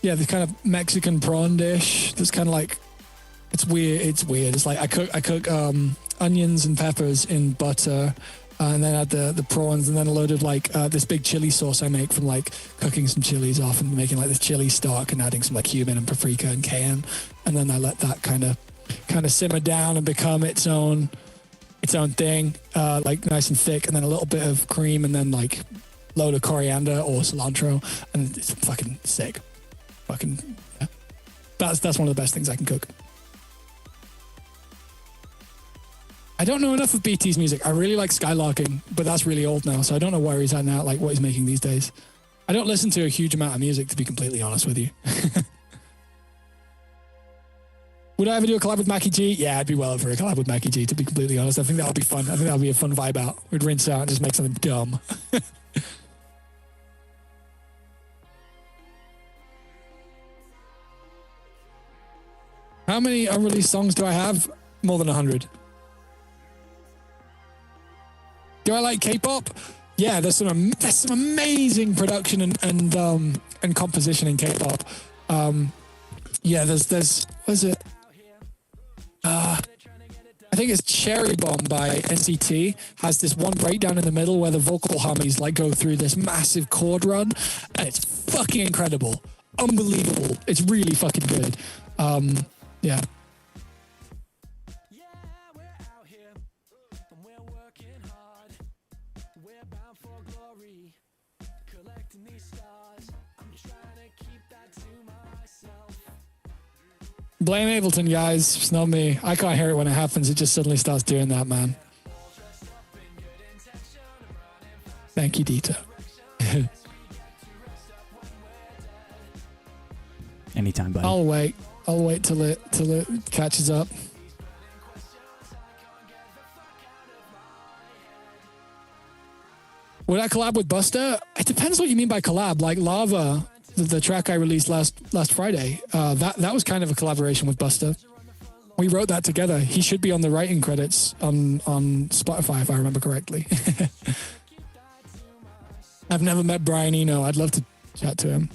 of Mexican prawn dish. That's kind of like, it's weird. It's like I cook onions and peppers in butter, and then add the prawns, and then a load of like this big chili sauce I make from like cooking some chilies off and making like this chili stock and adding some like cumin and paprika and cayenne, and then I let that kind of simmer down and become its own thing, like nice and thick, and then a little bit of cream, and then like load of coriander or cilantro, and it's fucking sick. Fucking yeah. That's one of the best things I can cook. I don't know enough of BT's music. I really like Skylarking, but that's really old now, so I don't know where he's at now, like what he's making these days. I don't listen to a huge amount of music, to be completely honest with you. Would I ever do a collab with Mackie G? Yeah, I'd be well over a collab with Mackie G, to be completely honest. I think that would be fun. I think that would be a fun vibe out. We'd rinse out and just make something dumb. How many unreleased songs do I have? More than 100. Do I like K-pop? Yeah, there's some amazing production and composition in K-pop. Yeah, there's what is it? I think it's Cherry Bomb by NCT. Has this one breakdown in the middle where the vocal harmonies like go through this massive chord run, and it's fucking incredible, unbelievable. It's really fucking good. Yeah. Blame Ableton, guys. It's not me. I can't hear it when it happens. It just suddenly starts doing that, man. Thank you, Dita. Anytime, buddy. I'll wait till it catches up. Would I collab with Busta? It depends what you mean by collab. Like Lava, the track I released last Friday, that was kind of a collaboration with Busta. We wrote that together. He should be on the writing credits on Spotify, if I remember correctly. I've never met Brian Eno. I'd love to chat to him.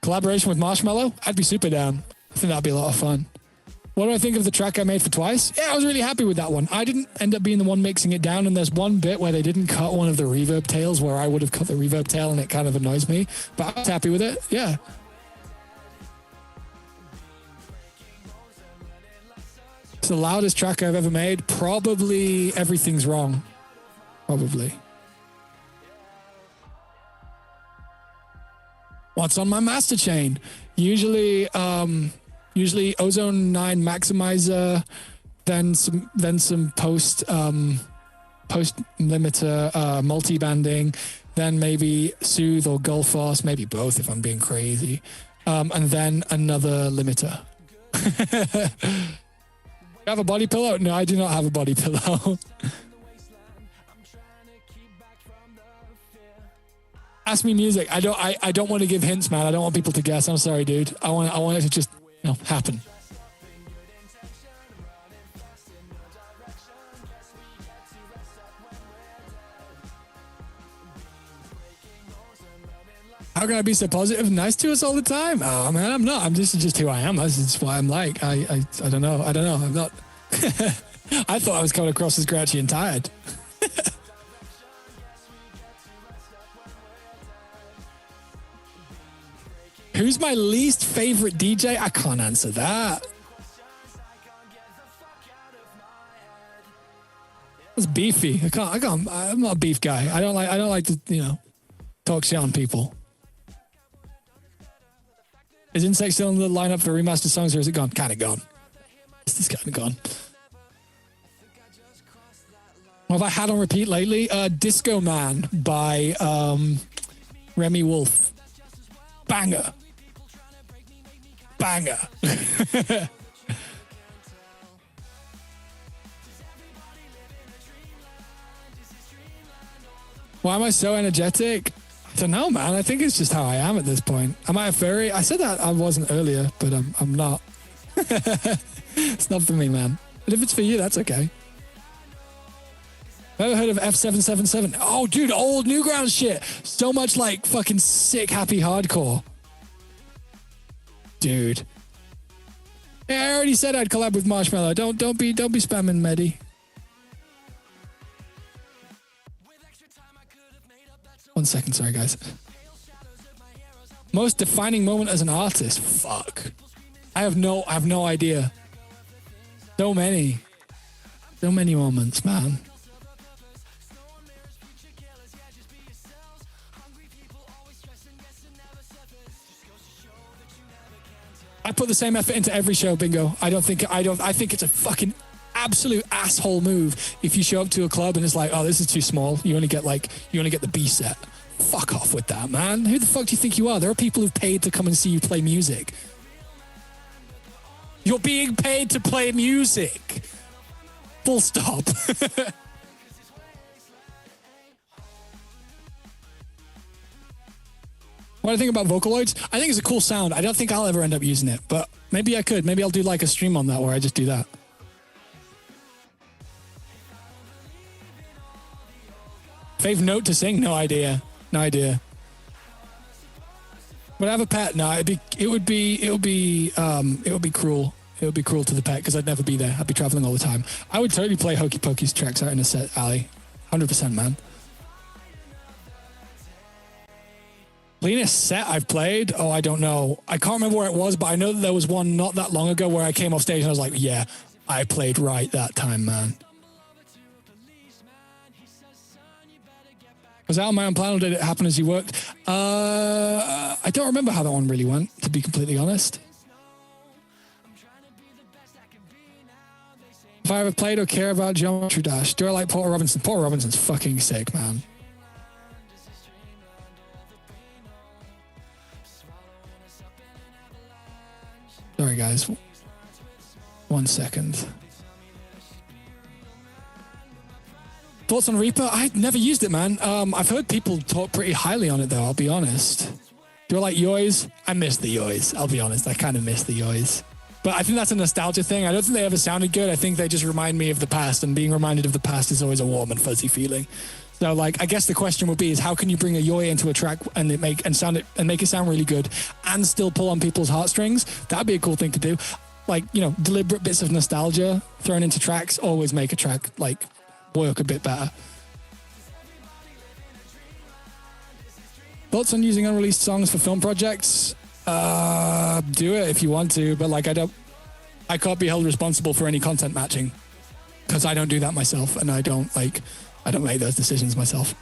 Collaboration with Marshmello? I'd be super down. I think that'd be a lot of fun. What do I think of the track I made for Twice? Yeah, I was really happy with that one. I didn't end up being the one mixing it down, and there's one bit where they didn't cut one of the reverb tails where I would have cut the reverb tail, and it kind of annoys me, but I was happy with it. Yeah. It's the loudest track I've ever made. Probably Everything's Wrong. Probably. What's on my master chain? Usually Ozone 9 Maximizer, then some post limiter multi-banding, then maybe Soothe or Gullfoss, maybe both if I'm being crazy, and then another limiter. You have a body pillow? No, I do not have a body pillow. Ask me music. I don't want to give hints, man. I don't want people to guess. I'm sorry, dude. I want it to just, happen. How can I be so positive and nice to us all the time? Oh man, I'm not. This is just who I am. This is what I'm like. I don't know. I'm not. I thought I was coming across as grouchy and tired. Who's my least favorite DJ? I can't answer that. It's beefy. I'm not a beef guy. I don't like to, talk shit on people. Is Insect still in the lineup for remastered songs, or is it gone? Kind of gone. It's kind of gone. What have I had on repeat lately? Disco Man by Remy Wolf. Banger. Why am I so energetic? I don't know, man. I think it's just how I am at this point. Am I a furry? I said that I wasn't earlier, but I'm not. It's not for me, man. But if it's for you, that's okay. Ever heard of F777? Oh, dude, old Newgrounds shit. So much like fucking sick, happy hardcore. Dude. Yeah, I already said I'd collab with Marshmallow. Don't be spamming Medi. One second, sorry guys. Most defining moment as an artist. Fuck. I have no idea. So many moments, man. I put the same effort into every show, Bingo. I think it's a fucking absolute asshole move if you show up to a club and it's like, oh, this is too small. You only get the B set. Fuck off with that, man. Who the fuck do you think you are? There are people who've paid to come and see you play music. You're being paid to play music. Full stop. What do I think about Vocaloids? I think it's a cool sound. I don't think I'll ever end up using it, but maybe I could. Maybe I'll do like a stream on that where I just do that. Fave note to sing? No idea. Would I have a pet? No, it would be cruel. It would be cruel to the pet because I'd never be there. I'd be traveling all the time. I would totally play Hokey Pokey's tracks out in a set, Ali. 100%, man. Cleanest set I've played? Oh, I don't know. I can't remember where it was, but I know that there was one not that long ago where I came off stage and I was like, yeah, I played right that time, man. Was that on my own plan or did it happen as you worked? I don't remember how that one really went, to be completely honest. If I ever played or care about Geometry Dash, do I like Porter Robinson? Porter Robinson's fucking sick, man. Sorry, guys. 1 second. Thoughts on Reaper? I'd never used it, man. I've heard people talk pretty highly on it, though, I'll be honest. Do I like Yoys? I miss the Yoys, I'll be honest. I kind of miss the Yoys. But I think that's a nostalgia thing. I don't think they ever sounded good. I think they just remind me of the past, and being reminded of the past is always a warm and fuzzy feeling. So, like, I guess the question would be is how can you bring a Yoy into a track and make it sound really good and still pull on people's heartstrings? That'd be a cool thing to do. like, you know, deliberate bits of nostalgia thrown into tracks always make a track like work a bit better. Thoughts on using unreleased songs for film projects? Do it if you want to, but like I can't be held responsible for any content matching because I don't do that myself, and I don't make those decisions myself.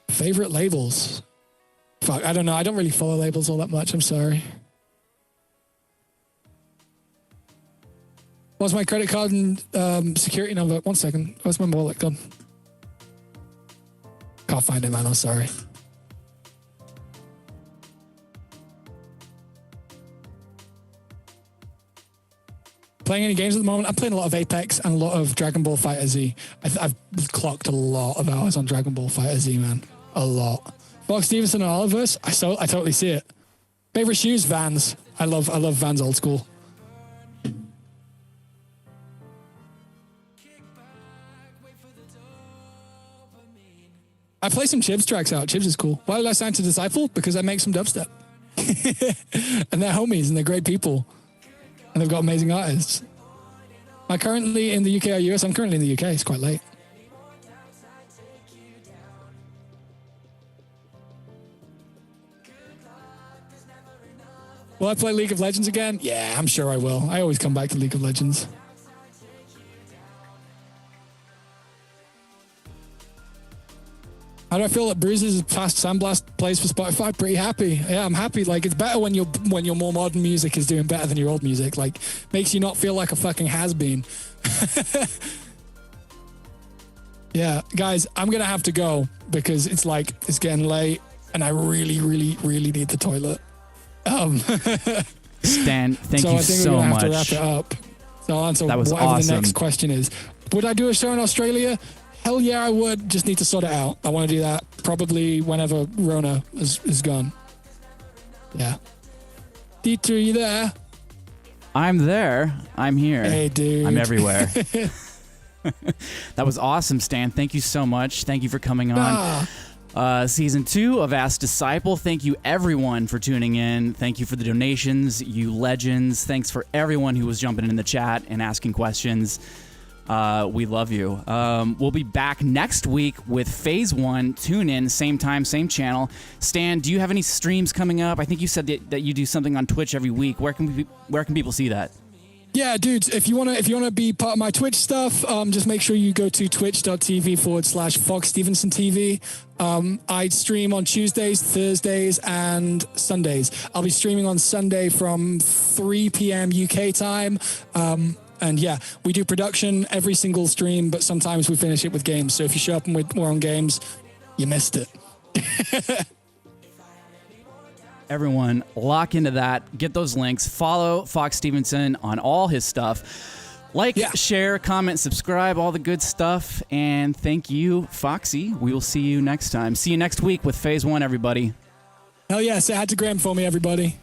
Favorite labels? Fuck, I don't know. I don't really follow labels all that much. I'm sorry. What's my credit card and security number? 1 second. Where's my wallet gone? Can't find it, man. I'm sorry. Playing any games at the moment? I'm playing a lot of Apex and a lot of Dragon Ball Fighter Z. I've clocked a lot of hours on Dragon Ball Fighter Z, man. A lot. Fox Stevenson and Oliver's? I totally see it. Favorite shoes? Vans. I love Vans old school. I play some Chibs tracks out. Chibs is cool. Why did I sign to Disciple? Because I make some dubstep. And they're homies and they're great people. And they've got amazing artists. Am I currently in the UK or US? I'm currently in the UK. It's quite late. Will I play League of Legends again? Yeah, I'm sure I will. I always come back to League of Legends. How do I feel that Bruise's past Sandblast plays for Spotify? Pretty happy. Yeah, I'm happy. Like, it's better when your more modern music is doing better than your old music. Like, makes you not feel like a fucking has-been. Yeah, guys, I'm gonna have to go because it's getting late and I really, really, really need the toilet. Stan, thank you so much. So I think we're gonna have to wrap it up. So I'll answer whatever awesome. The next question is. Would I do a show in Australia? Hell yeah, I would. Just need to sort it out. I want to do that probably whenever Rona is gone. Yeah. Dieter, are you there? I'm there. I'm here. Hey, dude. I'm everywhere. That was awesome, Stan. Thank you so much. Thank you for coming on. Season 2 of Ask Disciple. Thank you, everyone, for tuning in. Thank you for the donations, you legends. Thanks for everyone who was jumping in the chat and asking questions. We love you. We'll be back next week with Phase 1. Tune in, same time, same channel. Stan, do you have any streams coming up? I think you said that you do something on Twitch every week. Where can people see that? Yeah, dudes, if you wanna be part of my Twitch stuff, just make sure you go to twitch.tv/Fox Stevenson TV. I stream on Tuesdays, Thursdays, and Sundays. I'll be streaming on Sunday from 3 p.m. UK time. And yeah, we do production every single stream, but sometimes we finish it with games. So if you show up and we're on games, you missed it. Everyone, lock into that. Get those links. Follow Fox Stevenson on all his stuff. Share, comment, subscribe, all the good stuff. And thank you, Foxy. We will see you next time. See you next week with Phase 1, everybody. Hell yeah. Say hi to Graham for me, everybody.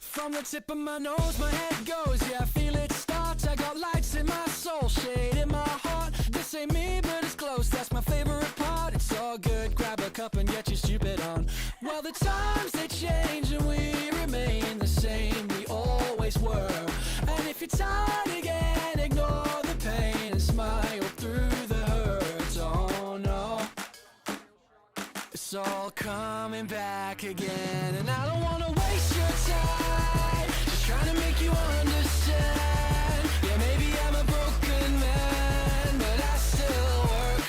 From the tip of my nose, my head goes, yeah, I feel it starts. I got lights in my soul, shade in my heart. This ain't me, but it's close, that's my favorite part. It's all good, grab a cup and get your stupid on. Well, the times they change and we remain the same, we always were. And if you're tired again, ignore the pain and smile through the hurt. Oh no, it's all coming back again. And I don't wanna waste your time, just trying to make you understand. Yeah, maybe I'm a broken man, but I still work.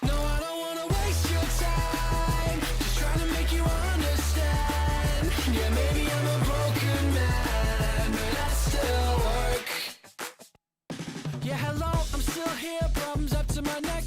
No, I don't wanna waste your time, just trying to make you understand. Yeah, maybe I'm a broken man, but I still work. Yeah, hello, I'm still here, problems up to my neck.